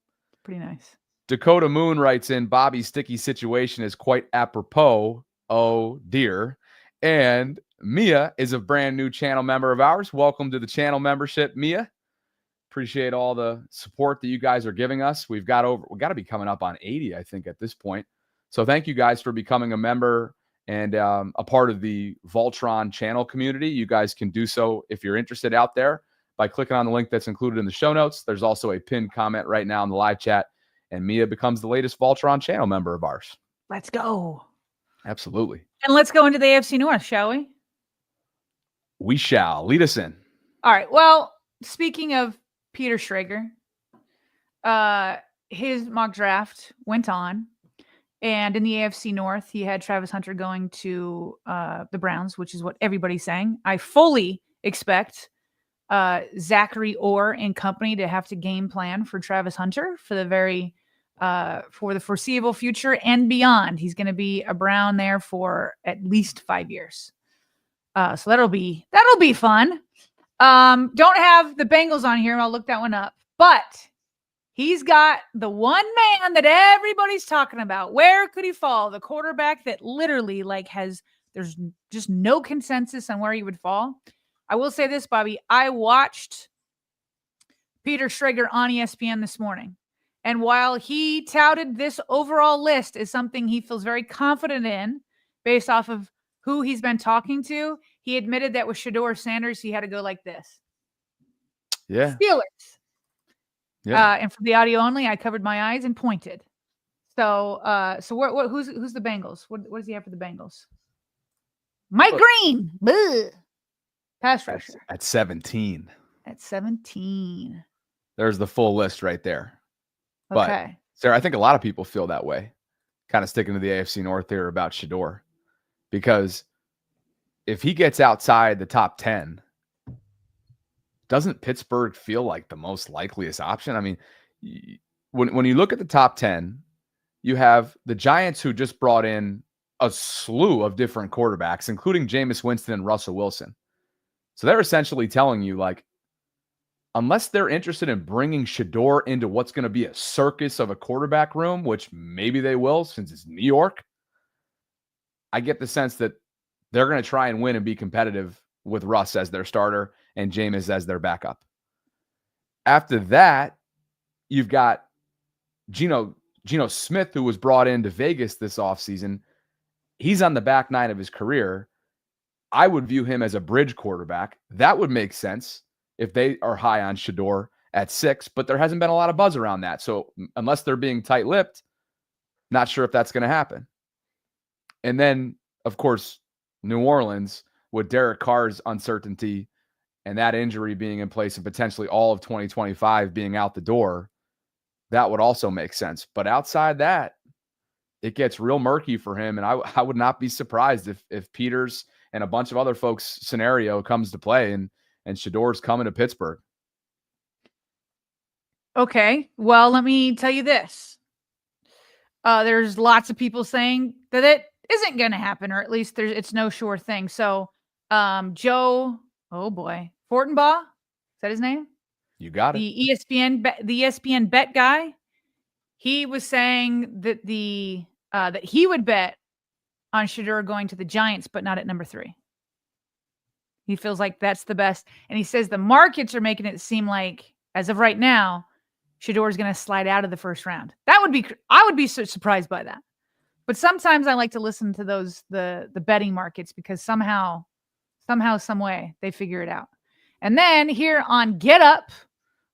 [SPEAKER 2] Pretty nice.
[SPEAKER 1] Dakota Moon writes in, Bobby's sticky situation is quite apropos. Oh dear. And Mia is a brand new channel member of ours. Welcome to the channel membership, Mia. Appreciate all the support that you guys are giving us. We got to be coming up on 80, I think, at this point. So thank you guys for becoming a member and a part of the Voltron channel community. You guys can do so if you're interested out there by clicking on the link that's included in the show notes. There's also a pinned comment right now in the live chat, and Mia becomes the latest Voltron channel member of ours.
[SPEAKER 2] Let's go.
[SPEAKER 1] Absolutely.
[SPEAKER 2] And let's go into the AFC North, shall we?
[SPEAKER 1] We shall. Lead us in.
[SPEAKER 2] All right. Well, speaking of Peter Schrager, his mock draft went on. And in the AFC North, he had Travis Hunter going to the Browns, which is what everybody's saying. I fully expect Zachary Orr and company to have to game plan for Travis Hunter for the foreseeable future and beyond. He's going to be a Brown there for at least 5 years. So that'll be fun. Don't have the Bengals on here. I'll look that one up. But he's got the one man that everybody's talking about. Where could he fall? The quarterback that literally there's just no consensus on where he would fall. I will say this, Bobby. I watched Peter Schrager on ESPN this morning, And while he touted this overall list as something he feels very confident in based off of who he's been talking to, he admitted that with Shedeur Sanders, he had to go like this.
[SPEAKER 1] Yeah.
[SPEAKER 2] Steelers.
[SPEAKER 1] Yeah.
[SPEAKER 2] And for the audio only, I covered my eyes and pointed. So, who's the Bengals? What does he have for the Bengals? Mike Green. Bleh. Pass rusher.
[SPEAKER 1] At 17.
[SPEAKER 2] At 17.
[SPEAKER 1] There's the full list right there.
[SPEAKER 2] Okay.
[SPEAKER 1] But, Sarah, I think a lot of people feel that way, kind of sticking to the AFC North here about Shedeur. Because if he gets outside the top 10, doesn't Pittsburgh feel like the most likeliest option? I mean, when you look at the top 10, you have the Giants, who just brought in a slew of different quarterbacks, including Jameis Winston and Russell Wilson. So they're essentially telling you, like, unless they're interested in bringing Shedeur into what's going to be a circus of a quarterback room, which maybe they will since it's New York, I get the sense that they're going to try and win and be competitive with Russ as their starter and Jameis as their backup. After that, you've got Geno Smith, who was brought into Vegas this offseason. He's on the back nine of his career. I would view him as a bridge quarterback. That would make sense if they are high on Shedeur at 6, but there hasn't been a lot of buzz around that. So unless they're being tight-lipped, not sure if that's going to happen. And then, of course, New Orleans, with Derek Carr's uncertainty and that injury being in place and potentially all of 2025 being out the door, that would also make sense. But outside that, it gets real murky for him. And I would not be surprised if Peters and a bunch of other folks' scenario comes to play and Shedeur's coming to Pittsburgh.
[SPEAKER 2] Okay. Well, let me tell you this. There's lots of people saying that it isn't going to happen, or at least it's no sure thing. So Joe, oh boy, Fortenbaugh, is that his name?
[SPEAKER 1] You got it.
[SPEAKER 2] The ESPN bet guy. He was saying that that he would bet on Shedeur going to the Giants, but not at number 3. He feels like that's the best. And he says the markets are making it seem like, as of right now, Shedeur is going to slide out of the first round. I would be so surprised by that. But sometimes I like to listen to the betting markets, because somehow, some way, they figure it out. And then here on Get Up,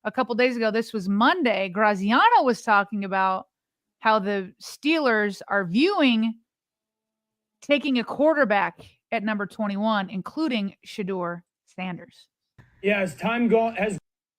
[SPEAKER 2] a couple days ago, this was Monday, Graziano was talking about how the Steelers are viewing taking a quarterback at number 21, including Shedeur Sanders.
[SPEAKER 6] Yeah, as time goes,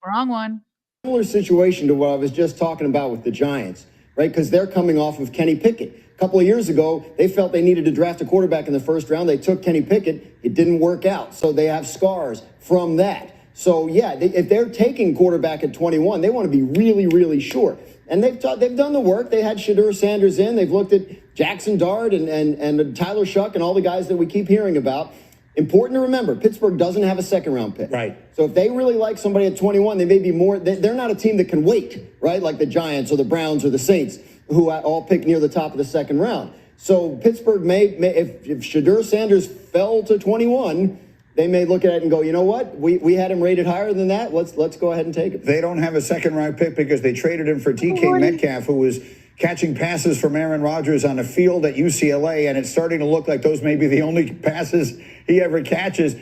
[SPEAKER 2] Wrong one.
[SPEAKER 7] Similar situation to what I was just talking about with the Giants, right? Because they're coming off of Kenny Pickett. A couple of years ago, they felt they needed to draft a quarterback in the first round. They took Kenny Pickett. It didn't work out. So they have scars from that. So, yeah, if they're taking quarterback at 21, they want to be really, really sure. And they've done the work. They had Shedeur Sanders in. They've looked at Jackson Dart and Tyler Shuck and all the guys that we keep hearing about. Important to remember, Pittsburgh doesn't have a second-round pick.
[SPEAKER 6] Right.
[SPEAKER 7] So if they really like somebody at 21, they may be more. They're not a team that can wait, right? Like the Giants or the Browns or the Saints, who all pick near the top of the second round. So Pittsburgh may if Shedeur Sanders fell to 21, they may look at it and go, you know what? We had him rated higher than that. Let's go ahead and take it.
[SPEAKER 8] They don't have a second-round pick because they traded him for DK Metcalf, who was catching passes from Aaron Rodgers on a field at UCLA, and it's starting to look like those may be the only passes he ever catches.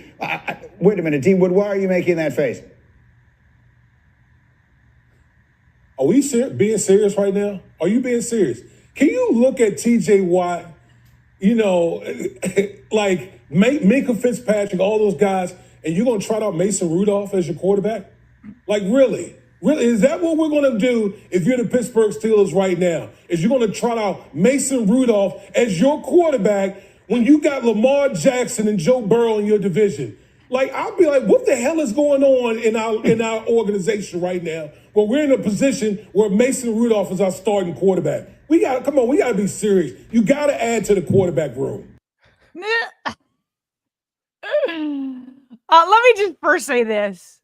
[SPEAKER 8] Wait a minute, D. Wood, why are you making that face?
[SPEAKER 6] are we being serious right now? Are you being serious? Can you look at T.J. Watt, like Minka Fitzpatrick, all those guys, and you're going to trot out Mason Rudolph as your quarterback? Like, really? Really? Is that what we're going to do if you're the Pittsburgh Steelers right now? Is you're going to trot out Mason Rudolph as your quarterback when you got Lamar Jackson and Joe Burrow in your division? Like, I'll be like, what the hell is going on in our organization right now where we're in a position where Mason Rudolph is our starting quarterback? We got to be serious. You got to add to the quarterback room.
[SPEAKER 2] Let me just first say this.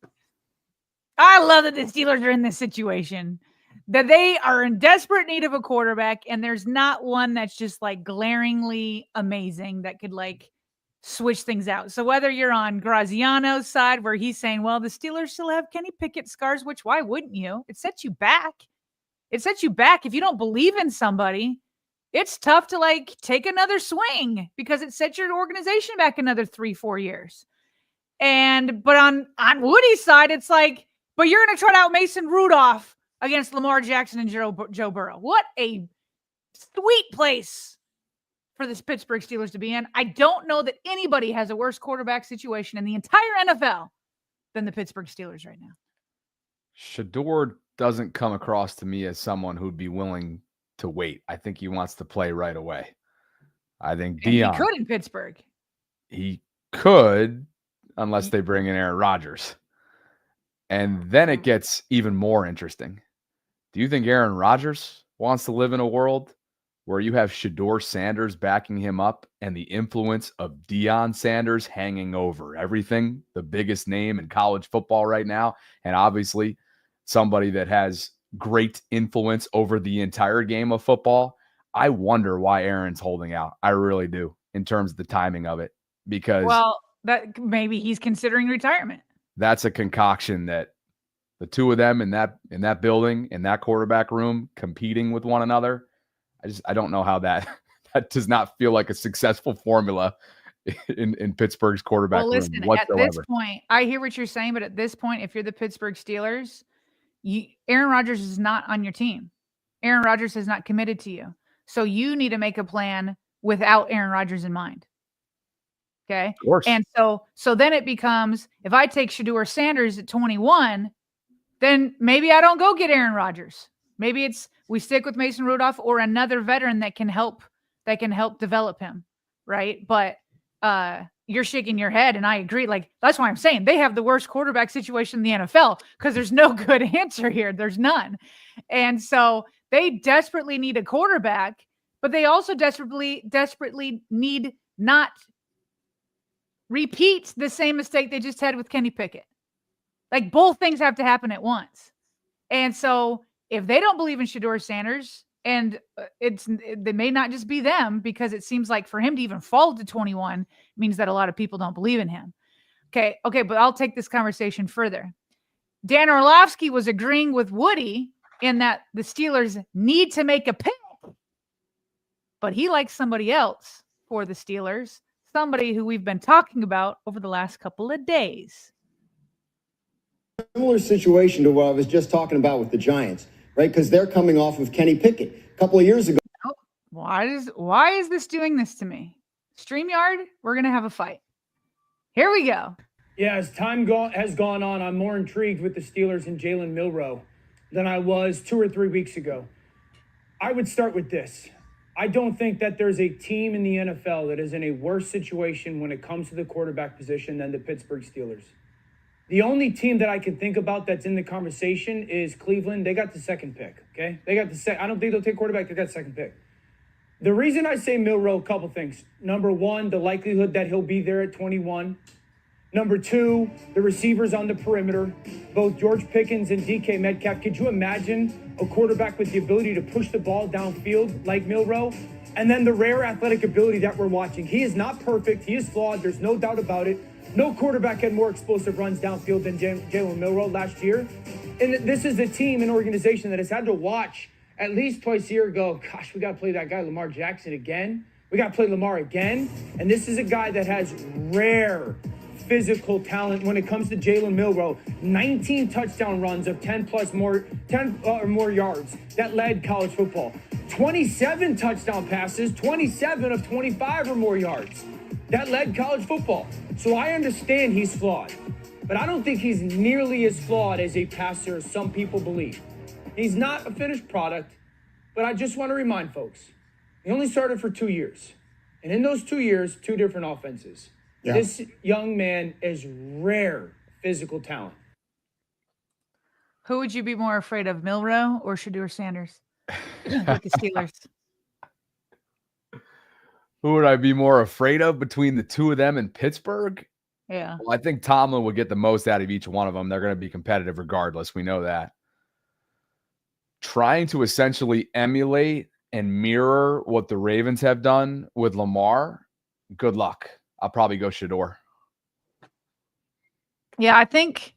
[SPEAKER 2] I love that the Steelers are in this situation, that they are in desperate need of a quarterback, and there's not one that's just like glaringly amazing that could like switch things out. So whether you're on Graziano's side where he's saying, well, the Steelers still have Kenny Pickett scars, which why wouldn't you? It sets you back. It sets you back. If you don't believe in somebody, it's tough to like take another swing because it sets your organization back another 3-4 years. But on Woody's side, it's like, but you're going to trot out Mason Rudolph against Lamar Jackson and Joe Burrow. What a sweet place for the Pittsburgh Steelers to be in. I don't know that anybody has a worse quarterback situation in the entire NFL than the Pittsburgh Steelers right now.
[SPEAKER 1] Shedeur doesn't come across to me as someone who'd be willing to wait. I think he wants to play right away. I think Dion.
[SPEAKER 2] He could in Pittsburgh.
[SPEAKER 1] He could, unless they bring in Aaron Rodgers. And then it gets even more interesting. Do you think Aaron Rodgers wants to live in a world where you have Shedeur Sanders backing him up and the influence of Deion Sanders hanging over everything, the biggest name in college football right now, and obviously somebody that has great influence over the entire game of football? I wonder why Aaron's holding out. I really do, in terms of the timing of it, because
[SPEAKER 2] that maybe he's considering retirement. That's
[SPEAKER 1] a concoction that the two of them in that building, in that quarterback room, competing with one another. I don't know how that does not feel like a successful formula in Pittsburgh's quarterback room whatsoever.
[SPEAKER 2] At this point, I hear what you're saying, but at this point, if you're the Pittsburgh Steelers, Aaron Rodgers is not on your team. Aaron Rodgers has not committed to you. So you need to make a plan without Aaron Rodgers in mind. Okay.
[SPEAKER 1] Of course.
[SPEAKER 2] And so then it becomes, if I take Shedeur Sanders at 21, then maybe I don't go get Aaron Rodgers. Maybe it's we stick with Mason Rudolph or another veteran that can help develop him. Right. But you're shaking your head, and I agree. Like, that's why I'm saying they have the worst quarterback situation in the NFL, because there's no good answer here. There's none. And so they desperately need a quarterback, but they also desperately need not repeat the same mistake they just had with Kenny Pickett. Like, both things have to happen at once. And so if they don't believe in Shedeur Sanders, and they may not just be them, because it seems like for him to even fall to 21 means that a lot of people don't believe in him. Okay, but I'll take this conversation further. Dan Orlovsky was agreeing with Woody in that the Steelers need to make a pick, but he likes somebody else for the Steelers, somebody who we've been talking about over the last couple of days.
[SPEAKER 7] Similar situation to what I was just talking about with the Giants, right? Because they're coming off of Kenny Pickett a couple of years ago.
[SPEAKER 2] Oh, why is this doing this to me? StreamYard, we're going to have a fight. Here we go.
[SPEAKER 9] Yeah, as time has gone on, I'm more intrigued with the Steelers and Jalen Milroe than I was 2 or 3 weeks ago. I would start with this. I don't think that there's a team in the NFL that is in a worse situation when it comes to the quarterback position than the Pittsburgh Steelers. The only team that I can think about that's in the conversation is Cleveland. They got the second pick, okay? They got I don't think they'll take quarterback. They got the second pick. The reason I say Milroe, a couple things. Number one, the likelihood that he'll be there at 21. Number two, the receivers on the perimeter, both George Pickens and DK Metcalf. Could you imagine a quarterback with the ability to push the ball downfield like Milroe? And then the rare athletic ability that we're watching. He is not perfect. He is flawed. There's no doubt about it. No quarterback had more explosive runs downfield than Jalen Milroe last year. And this is a team and organization that has had to watch at least twice a year go, gosh, we got to play that guy Lamar Jackson again. We got to play Lamar again. And this is a guy that has rare physical talent when it comes to Jalen Milroe. 19 touchdown runs of 10 or more yards that led college football. 27 touchdown passes, 27 of 25 or more yards that led college football. So I understand he's flawed, but I don't think he's nearly as flawed as a passer as some people believe. He's not a finished product, but I just want to remind folks, he only started for 2 years. And in those 2 years, 2 different offenses. Yeah. This young man is rare physical talent.
[SPEAKER 2] Who would you be more afraid of, Milroe or Shedeur Sanders with the Steelers?
[SPEAKER 1] Who would I be more afraid of between the two of them in Pittsburgh?
[SPEAKER 2] Yeah.
[SPEAKER 1] Well, I think Tomlin would get the most out of each one of them. They're going to be competitive regardless. We know that. Trying to essentially emulate and mirror what the Ravens have done with Lamar, good luck. I'll probably go Shedeur.
[SPEAKER 2] Yeah, I think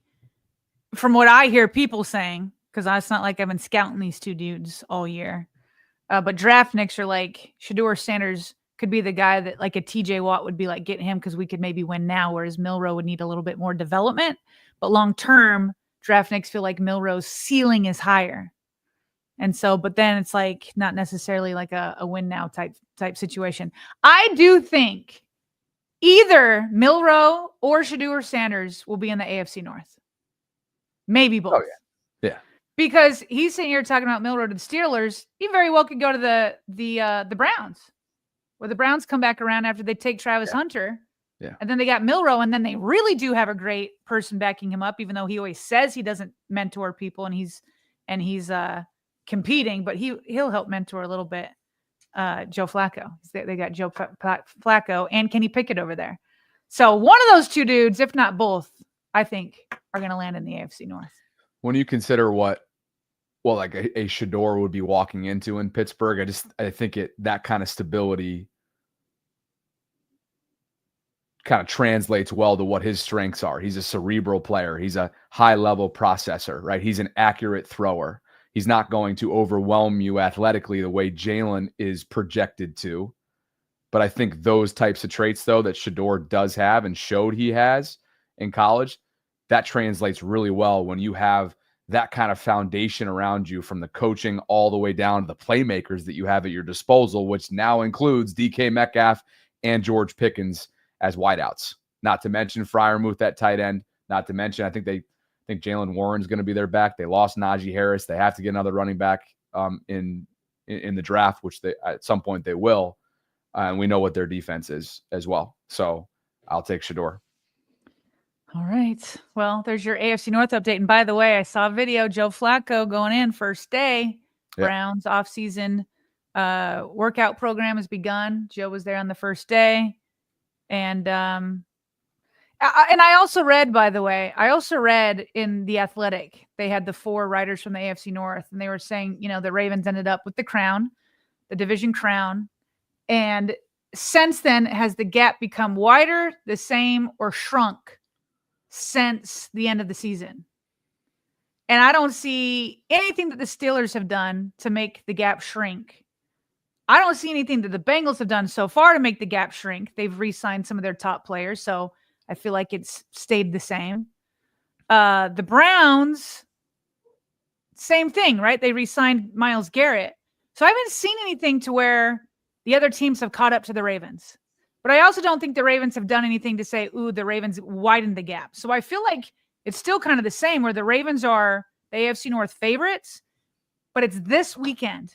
[SPEAKER 2] from what I hear people saying, because it's not like I've been scouting these two dudes all year. But draft nicks are like Shedeur Sanders could be the guy that like a TJ Watt would be like, get him because we could maybe win now, whereas Milroe would need a little bit more development. But long term, draft nicks feel like Milroe's ceiling is higher. And so, but then it's like not necessarily like a win now type situation. I do think either Milroe or Shedeur Sanders will be in the AFC North. Maybe both.
[SPEAKER 1] Oh, yeah. Yeah.
[SPEAKER 2] Because he's sitting here talking about Milroe to the Steelers. He very well could go to the Browns, where the Browns come back around after they take Travis Hunter.
[SPEAKER 1] Yeah.
[SPEAKER 2] And then they got Milroe, and then they really do have a great person backing him up, even though he always says he doesn't mentor people and he's competing, but he'll help mentor a little bit. Joe Flacco. They got Joe Flacco and Kenny Pickett over there. So one of those two dudes, if not both, I think are going to land in the AFC North.
[SPEAKER 1] When you consider like a Shedeur would be walking into in Pittsburgh, I think that kind of stability kind of translates well to what his strengths are. He's a cerebral player. He's a high level processor, right? He's an accurate thrower. He's not going to overwhelm you athletically the way Jalen is projected to. But I think those types of traits, though, that Shedeur does have and showed he has in college, that translates really well when you have that kind of foundation around you, from the coaching all the way down to the playmakers that you have at your disposal, which now includes DK Metcalf and George Pickens as wideouts. Not to mention Freiermuth at tight end. Not to mention, I think Jalen Warren's going to be their back. They lost Najee Harris. They have to get another running back in the draft, which they at some point they will. And we know what their defense is as well. So I'll take Shedeur.
[SPEAKER 2] All right. Well, there's your AFC North update. And by the way, I saw a video, Joe Flacco going in first day.
[SPEAKER 1] Yep.
[SPEAKER 2] Browns offseason workout program has begun. Joe was there on the first day. And I also read, by the way, in The Athletic, they had the 4 writers from the AFC North, and they were saying, the Ravens ended up with the crown, the division crown. And since then, has the gap become wider, the same, or shrunk since the end of the season? And I don't see anything that the Steelers have done to make the gap shrink. I don't see anything that the Bengals have done so far to make the gap shrink. They've re-signed some of their top players, so I feel like it's stayed the same. The Browns, same thing, right? They re-signed Myles Garrett. So I haven't seen anything to where the other teams have caught up to the Ravens. But I also don't think the Ravens have done anything to say, ooh, the Ravens widened the gap. So I feel like it's still kind of the same, where the Ravens are the AFC North favorites, but it's this weekend.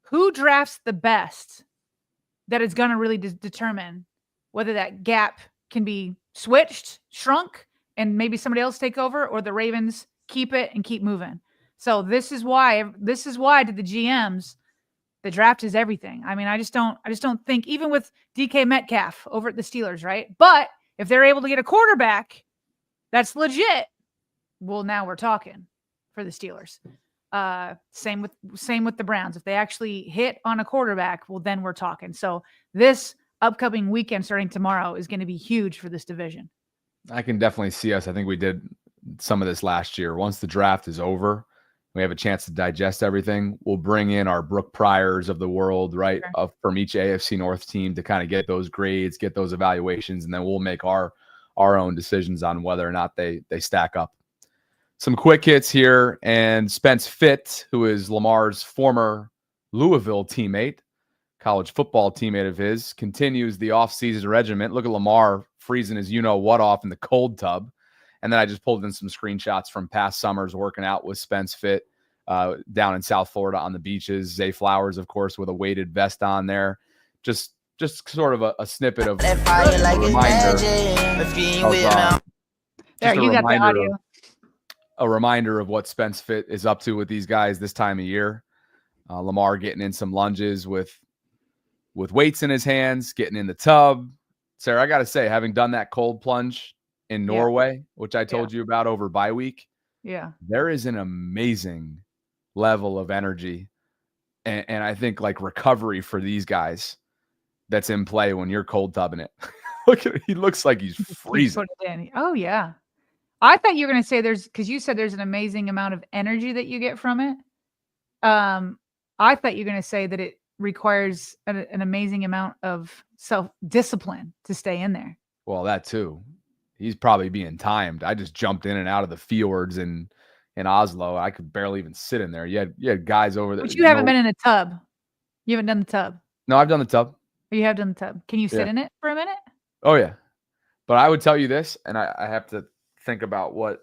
[SPEAKER 2] Who drafts the best that is going to really determine whether that gap can be switched, shrunk, and maybe somebody else take over, or the Ravens keep it and keep moving. So this is why to the GMs, the draft is everything. I mean, I just don't think, even with DK Metcalf over at the Steelers, right? But if they're able to get a quarterback that's legit, well, now we're talking for the Steelers. Same with the Browns. If they actually hit on a quarterback, well, then we're talking. So this upcoming weekend starting tomorrow is going to be huge for this division.
[SPEAKER 1] I can definitely see us. I think we did some of this last year. Once the draft is over, we have a chance to digest everything. We'll bring in our Brooke Pryors of the world, right,
[SPEAKER 2] Sure.
[SPEAKER 1] From each AFC North team to kind of get those grades, get those evaluations, and then we'll make our own decisions on whether or not they stack up. Some quick hits here, and Spence Fitt, who is Lamar's former Louisville teammate, college football teammate of his, continues the offseason regiment. Look at Lamar freezing his you-know-what off in the cold tub. And then I just pulled in some screenshots from past summers working out with Spence Fitt down in South Florida on the beaches. Zay Flowers, of course, with a weighted vest on there. Just sort of a snippet of a reminder of what Spence Fitt is up to with these guys this time of year. Lamar getting in some lunges with weights in his hands, getting in the tub. Sarah, I got to say, having done that cold plunge in Norway, which I told you about over bye week, there is an amazing level of energy. And I think like recovery for these guys that's in play when you're cold tubbing it. Look at it. He looks like he's freezing.
[SPEAKER 2] Oh, yeah. I thought you were going to say because you said there's an amazing amount of energy that you get from it. I thought you were going to say that it requires an amazing amount of self-discipline to stay in there.
[SPEAKER 1] Well, that too. He's probably being timed. I just jumped in and out of the fjords in Oslo. I could barely even sit in there. You had guys over there.
[SPEAKER 2] But you haven't been in a tub. You haven't done the tub.
[SPEAKER 1] No, I've done the tub.
[SPEAKER 2] Or you have done the tub. Can you sit in it for a minute?
[SPEAKER 1] Oh, yeah. But I would tell you this, and I have to think about what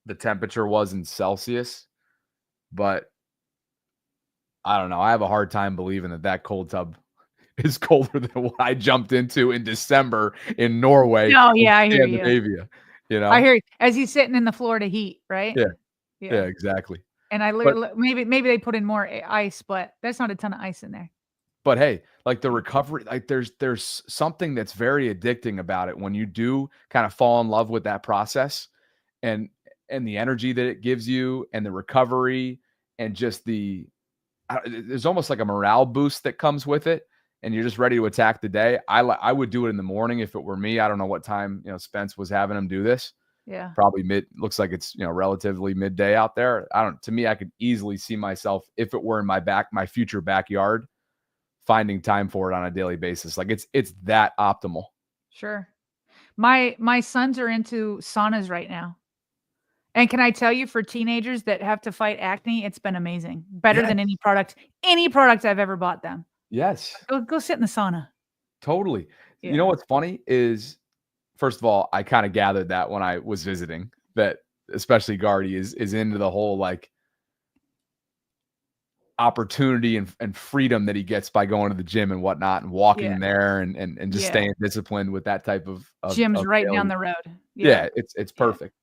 [SPEAKER 1] the temperature was in Celsius, but I don't know. I have a hard time believing that cold tub is colder than what I jumped into in December in Norway.
[SPEAKER 2] Oh, yeah, I hear you.
[SPEAKER 1] You know,
[SPEAKER 2] I hear you. As he's sitting in the Florida heat, right?
[SPEAKER 1] Yeah, exactly.
[SPEAKER 2] And I literally, maybe they put in more ice, but there's not a ton of ice in there.
[SPEAKER 1] But hey, like the recovery, like there's something that's very addicting about it when you do kind of fall in love with that process and the energy that it gives you and the recovery and just there's almost like a morale boost that comes with it and you're just ready to attack the day. I would do it in the morning if it were me. I don't know what time, Spence was having him do this.
[SPEAKER 2] Yeah.
[SPEAKER 1] Probably looks like it's, relatively midday out there. To me, I could easily see myself, if it were in my future backyard, finding time for it on a daily basis. Like it's that optimal.
[SPEAKER 2] Sure. My sons are into saunas right now. And can I tell you, for teenagers that have to fight acne, it's been amazing. Better than any product I've ever bought them.
[SPEAKER 1] Yes.
[SPEAKER 2] Go sit in the sauna.
[SPEAKER 1] Totally.
[SPEAKER 2] Yeah.
[SPEAKER 1] You know what's funny is, first of all, I kind of gathered that when I was visiting, that especially Gardy is into the whole like opportunity and freedom that he gets by going to the gym and whatnot and walking there and just staying disciplined with that type of
[SPEAKER 2] gym's right
[SPEAKER 1] daily.
[SPEAKER 2] Down the road.
[SPEAKER 1] Yeah, it's perfect.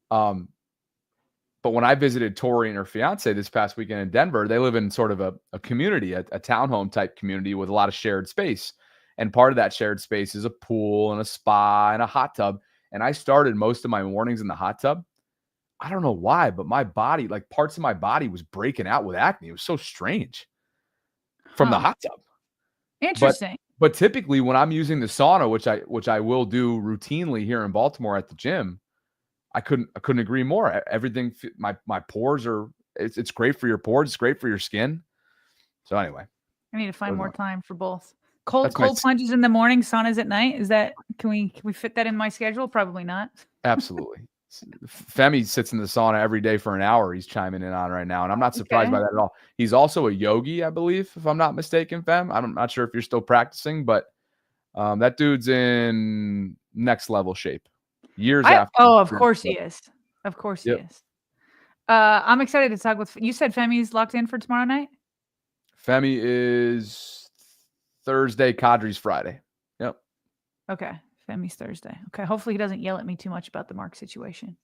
[SPEAKER 1] But when I visited Tori and her fiance this past weekend in Denver, they live in sort of a community, a townhome type community with a lot of shared space. And part of that shared space is a pool and a spa and a hot tub. And I started most of my mornings in the hot tub. I don't know why, but my body, like parts of my body was breaking out with acne. It was so strange from the hot tub.
[SPEAKER 2] Interesting.
[SPEAKER 1] But typically when I'm using the sauna, which I will do routinely here in Baltimore at the gym, I couldn't agree more. Everything, my pores it's great for your pores. It's great for your skin. So anyway,
[SPEAKER 2] I need to find more time for both. Cold plunges in the morning, saunas at night. Is that, can we fit that in my schedule? Probably not.
[SPEAKER 1] Absolutely. Femi sits in the sauna every day for an hour. He's chiming in on right now. And I'm not surprised by that at all. He's also a yogi, I believe, if I'm not mistaken, Fem. I'm not sure if you're still practicing, but that dude's in next level shape. Years after.
[SPEAKER 2] Oh, of course he is. Of course he is. I'm excited to talk with you. Said Femi's locked in for tomorrow night?
[SPEAKER 1] Femi is Thursday, Kadri's Friday. Yep.
[SPEAKER 2] Okay. Femi's Thursday. Okay. Hopefully he doesn't yell at me too much about the Mark situation.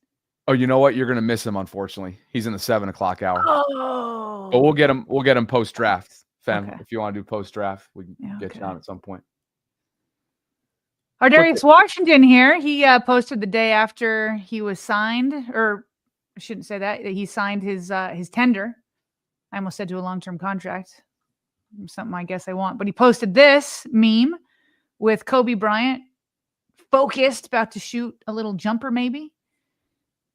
[SPEAKER 1] Oh, you know what? You're gonna miss him, unfortunately. He's in the 7:00 hour.
[SPEAKER 2] Oh.
[SPEAKER 1] But we'll get him post draft, Fem. Okay. If you want to do post draft, we can get you on at some point.
[SPEAKER 2] Our Darius Washington here, he posted the day after he was signed, or I shouldn't say that, he signed his tender. I almost said to a long-term contract. Something I guess I want. But he posted this meme with Kobe Bryant focused, about to shoot a little jumper maybe.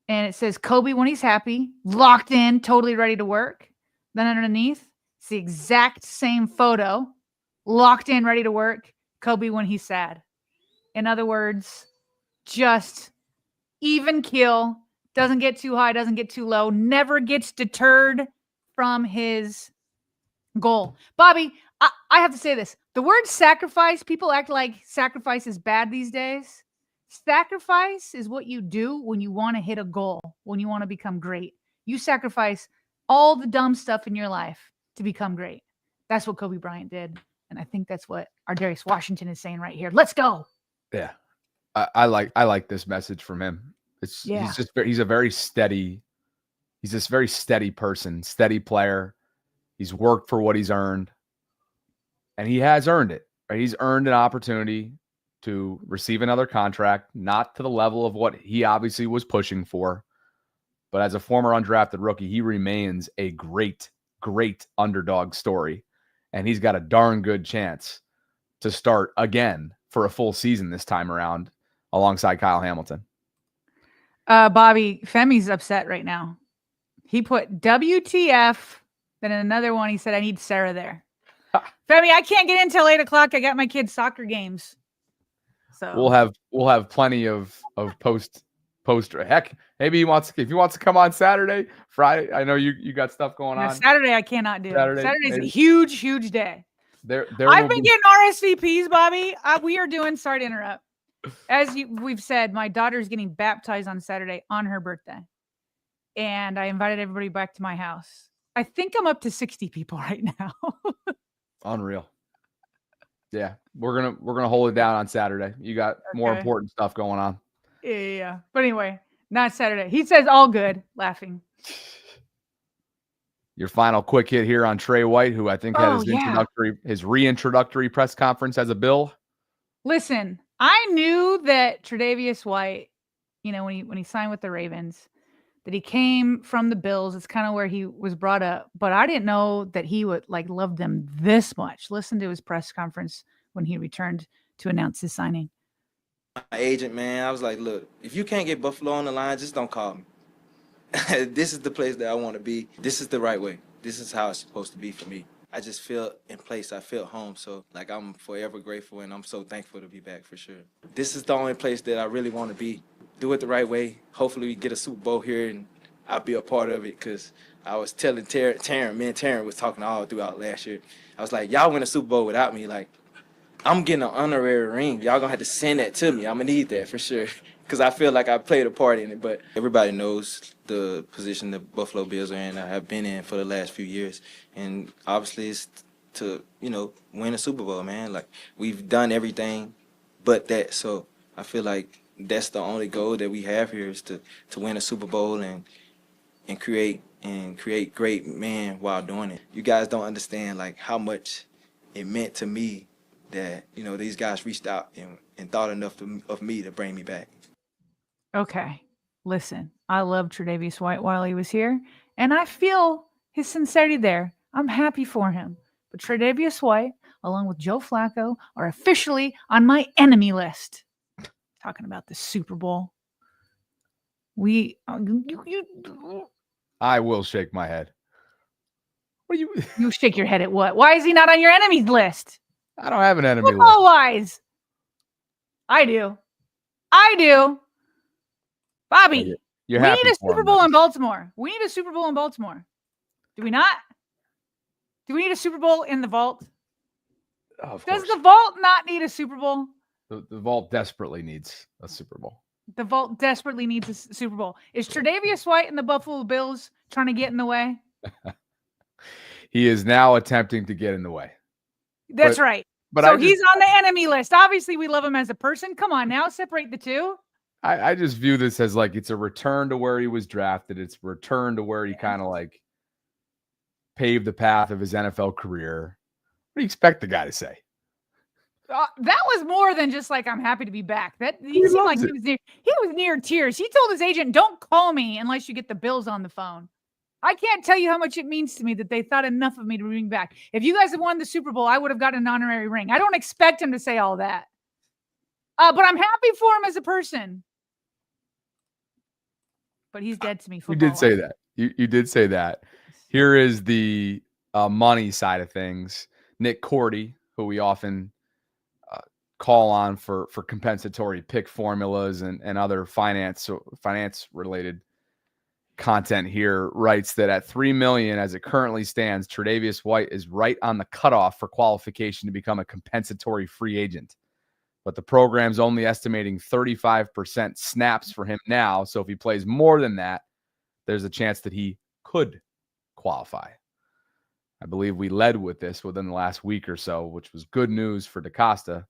[SPEAKER 2] And it says, Kobe when he's happy, locked in, totally ready to work. Then underneath, it's the exact same photo, locked in, ready to work, Kobe when he's sad. In other words, just even kill, doesn't get too high, doesn't get too low, never gets deterred from his goal. Bobby, I have to say this. The word sacrifice, people act like sacrifice is bad these days. Sacrifice is what you do when you want to hit a goal, when you want to become great. You sacrifice all the dumb stuff in your life to become great. That's what Kobe Bryant did. And I think that's what our Darius Washington is saying right here. Let's go.
[SPEAKER 1] Yeah. I like this message from him. He's a very steady, he's this very steady person, steady player. He's worked for what he's earned. And he has earned it. Right? He's earned an opportunity to receive another contract, not to the level of what he obviously was pushing for. But as a former undrafted rookie, he remains a great, great underdog story. And he's got a darn good chance to start again for a full season this time around alongside Kyle Hamilton.
[SPEAKER 2] Bobby, Femi's upset right now. He put WTF. Then in another one, he said, I need Sarah there. Femi, I can't get in till 8 o'clock. I got my kids' soccer games. So
[SPEAKER 1] we'll have plenty of post. Heck, maybe if he wants to come on Saturday, Friday. I know you got stuff going on.
[SPEAKER 2] Saturday I cannot do. Saturday's a huge day.
[SPEAKER 1] I've
[SPEAKER 2] been getting RSVPs, Bobby. We are doing. Sorry to interrupt. As we've said, my daughter's getting baptized on Saturday on her birthday, and I invited everybody back to my house. I think I'm up to 60 people right now.
[SPEAKER 1] Unreal. Yeah, we're gonna hold it down on Saturday. You got more important stuff going on.
[SPEAKER 2] Yeah. But anyway, not Saturday. He says all good, laughing.
[SPEAKER 1] Your final quick hit here on Trey White, who I think had his reintroductory press conference as a Bill.
[SPEAKER 2] Listen, I knew that Tre'Davious White, when he signed with the Ravens, that he came from the Bills. It's kind of where he was brought up, but I didn't know that he would love them this much. Listen to his press conference when he returned to announce his signing.
[SPEAKER 10] My agent, man, I was like, look, if you can't get Buffalo on the line, just don't call me. This is the place that I want to be. This is the right way. This is how it's supposed to be for me. I just feel in place. I feel home. So, I'm forever grateful, and I'm so thankful to be back for sure. This is the only place that I really want to be. Do it the right way. Hopefully we get a Super Bowl here, and I'll be a part of it, because I was telling Taryn, me and Taryn was talking all throughout last year. I was like, y'all win a Super Bowl without me. I'm getting an honorary ring. Y'all gonna have to send that to me. I'm gonna need that for sure, because I feel like I played a part in it. But everybody knows the position the Buffalo Bills are in. I have been in for the last few years, and obviously it's to win a Super Bowl, man. We've done everything but that. So I feel like that's the only goal that we have here, is to win a Super Bowl and create great men while doing it. You guys don't understand how much it meant to me that these guys reached out and thought enough of me to bring me back.
[SPEAKER 2] Okay, listen, I loved Tre'Davious White while he was here, and I feel his sincerity there. I'm happy for him. But Tre'Davious White, along with Joe Flacco, are officially on my enemy list. Talking about the Super Bowl.
[SPEAKER 1] I will shake my head. What do
[SPEAKER 2] you shake your head at what? Why is he not on your enemies list?
[SPEAKER 1] I don't have an enemy list.
[SPEAKER 2] Football-wise. I do. Bobby, we need a Super Bowl in Baltimore. We need a Super Bowl in Baltimore. Do we not? Do we need a Super Bowl in the Vault?
[SPEAKER 1] Does
[SPEAKER 2] the Vault not need a Super Bowl?
[SPEAKER 1] The Vault desperately needs a Super Bowl.
[SPEAKER 2] The Vault desperately needs a Super Bowl. Is Tre'Davious White and the Buffalo Bills trying to get in the way?
[SPEAKER 1] He is now attempting to get in the way.
[SPEAKER 2] That's right. But he's on the enemy list. Obviously, we love him as a person. Come on now, separate the two.
[SPEAKER 1] I just view this as it's a return to where he was drafted. It's a return to where he kind of paved the path of his NFL career. What do you expect the guy to say?
[SPEAKER 2] That was more than just I'm happy to be back. He seemed like he was near tears. He told his agent, don't call me unless you get the Bills on the phone. I can't tell you how much it means to me that they thought enough of me to bring back. If you guys had won the Super Bowl, I would have got an honorary ring. I don't expect him to say all that. But I'm happy for him as a person. But he's dead to me.
[SPEAKER 1] You did say that. You did say that. Here is the money side of things. Nick Cordy, who we often call on for compensatory pick formulas and other finance related content here, writes that at $3 million as it currently stands, Tre'Davious White is right on the cutoff for qualification to become a compensatory free agent. But the program's only estimating 35% snaps for him now. So if he plays more than that, there's a chance that he could qualify. I believe we led with this within the last week or so, which was good news for DaCosta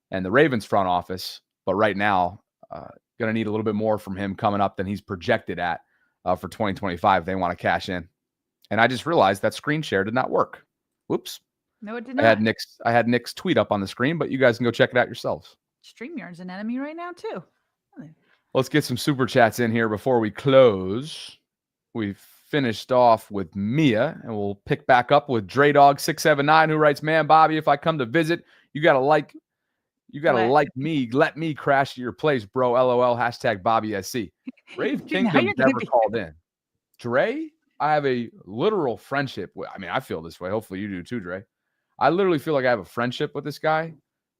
[SPEAKER 1] and the Ravens front office. But right now, going to need a little bit more from him coming up than he's projected at for 2025. They want to cash in. And I just realized that screen share did not work. Whoops.
[SPEAKER 2] No, it did not.
[SPEAKER 1] I had Nick's tweet up on the screen, but you guys can go check it out yourselves.
[SPEAKER 2] StreamYard's an enemy right now, too.
[SPEAKER 1] Let's get some super chats in here before we close. We've finished off with Mia, and we'll pick back up with DreDog679, who writes, man, Bobby, if I come to visit, you got to like You got to like me. Let me crash to your place, bro. LOL. Hashtag Bobby SC. Rave Kingdom never called in. Dre, I have a literal friendship with. I mean, I feel this way. Hopefully you do too, Dre. I literally feel like I have a friendship with this guy.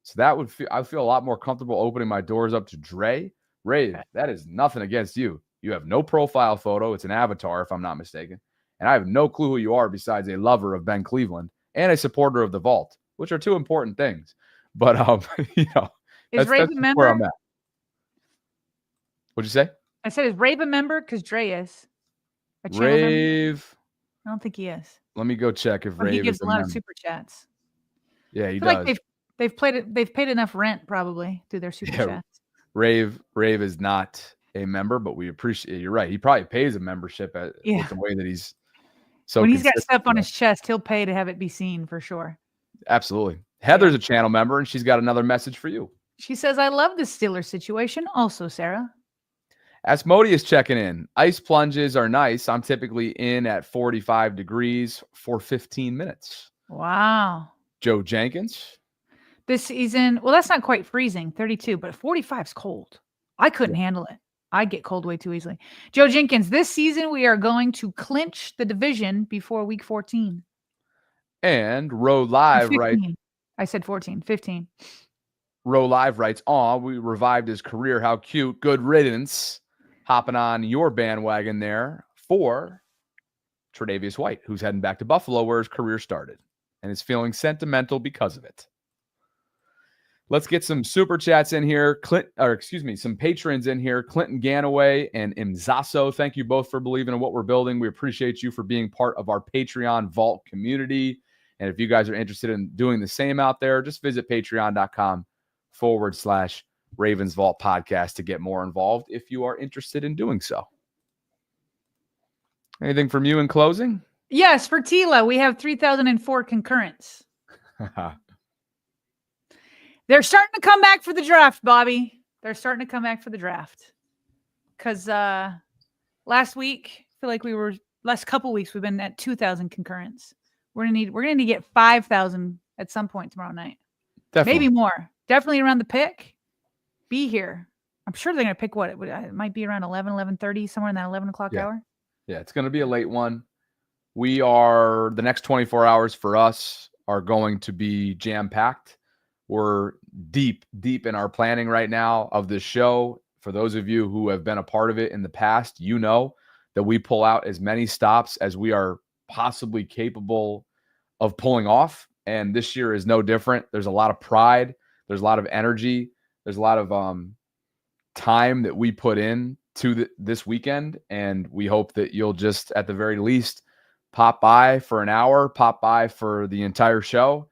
[SPEAKER 1] So that would feel, I feel a lot more comfortable opening my doors up to Dre. Rave, that is nothing against you. You have no profile photo. It's an avatar, if I'm not mistaken. And I have no clue who you are besides a lover of Ben Cleveland and a supporter of the Vault, which are two important things. But,
[SPEAKER 2] is Rave a member?
[SPEAKER 1] Where I'm at. What'd you say?
[SPEAKER 2] I said, is Rave a member? Because Dre is.
[SPEAKER 1] Rave.
[SPEAKER 2] I don't think he is.
[SPEAKER 1] Let me go check if Rave
[SPEAKER 2] he gives
[SPEAKER 1] is
[SPEAKER 2] a lot of super chats.
[SPEAKER 1] Yeah, he
[SPEAKER 2] does.
[SPEAKER 1] Like
[SPEAKER 2] they've paid enough rent probably through their super chats.
[SPEAKER 1] Rave is not a member, but we appreciate. You're right. He probably pays a membership with the way that he's so.
[SPEAKER 2] When he's got stuff on his chest, he'll pay to have it be seen for sure.
[SPEAKER 1] Absolutely. Heather's a channel member, and she's got another message for you.
[SPEAKER 2] She says, "I love the Steelers situation." Also, Sarah.
[SPEAKER 1] Asmodeus checking in. Ice plunges are nice. I'm typically in at 45 degrees for 15 minutes.
[SPEAKER 2] Wow.
[SPEAKER 1] Joe Jenkins.
[SPEAKER 2] This season, well, that's not quite freezing, 32, but 45 is cold. I couldn't handle it. I get cold way too easily. Joe Jenkins, this season we are going to clinch the division before week 14.
[SPEAKER 1] And Row Live,
[SPEAKER 2] 15.
[SPEAKER 1] right?
[SPEAKER 2] I said 14, 15.
[SPEAKER 1] Row Live writes, we revived his career. How cute. Good riddance. Hopping on your bandwagon there for Tre'Davious White, who's heading back to Buffalo where his career started and is feeling sentimental because of it. Let's get some super chats in here. Some patrons in here. Clinton Ganaway and Imzaso. Thank you both for believing in what we're building. We appreciate you for being part of our Patreon Vault community. And if you guys are interested in doing the same out there, just visit patreon.com/RavensVault podcast to get more involved if you are interested in doing so. Anything from you in closing?
[SPEAKER 2] Yes, for Tila, we have 3,004 concurrents. They're starting to come back for the draft, Bobby. They're starting to come back for the draft. Because last week, I feel like last couple weeks, we've been at 2,000 concurrents. We're gonna need to get 5,000 at some point tomorrow night.
[SPEAKER 1] Definitely.
[SPEAKER 2] Maybe more. Definitely around the pick. Be here. I'm sure they're gonna pick what it might be around 11:30, somewhere in that 11 o'clock hour.
[SPEAKER 1] Yeah, it's gonna be a late one. The next 24 hours for us are going to be jam-packed. We're deep in our planning right now of this show. For those of you who have been a part of it in the past, you know that we pull out as many stops as we are possibly capable of pulling off. And this year is no different. There's a lot of pride. There's a lot of energy. There's a lot of time that we put in to this weekend. And we hope that you'll just, at the very least, pop by for an hour, pop by for the entire show.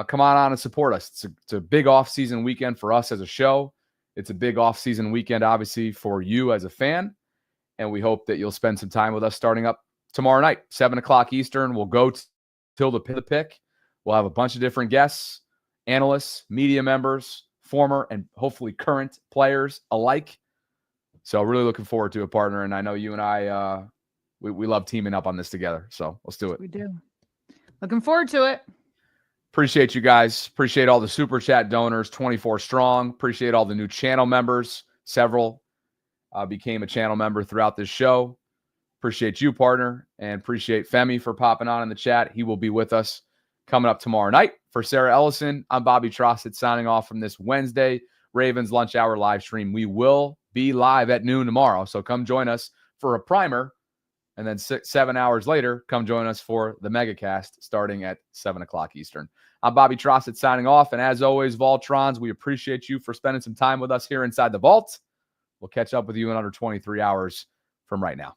[SPEAKER 1] Come on and support us. It's a big off-season weekend for us as a show. It's a big off-season weekend, obviously, for you as a fan. And we hope that you'll spend some time with us starting up tomorrow night, 7 o'clock Eastern. We'll go till the pick. We'll have a bunch of different guests, analysts, media members, former and hopefully current players alike. So really looking forward to it, partner. And I know you and I, we love teaming up on this together. So let's do it.
[SPEAKER 2] We do. Looking forward to it.
[SPEAKER 1] Appreciate you guys. Appreciate all the super chat donors, 24 strong. Appreciate all the new channel members. Several became a channel member throughout this show. Appreciate you, partner, and appreciate Femi for popping on in the chat. He will be with us coming up tomorrow night. For Sarah Ellison, I'm Bobby Trossett signing off from this Wednesday Ravens Lunch Hour live stream. We will be live at noon tomorrow, so come join us for a primer, and then 7 hours later, come join us for the megacast starting at 7 o'clock Eastern. I'm Bobby Trossett signing off, and as always, Vaultrons, we appreciate you for spending some time with us here inside the Vault. We'll catch up with you in under 23 hours from right now.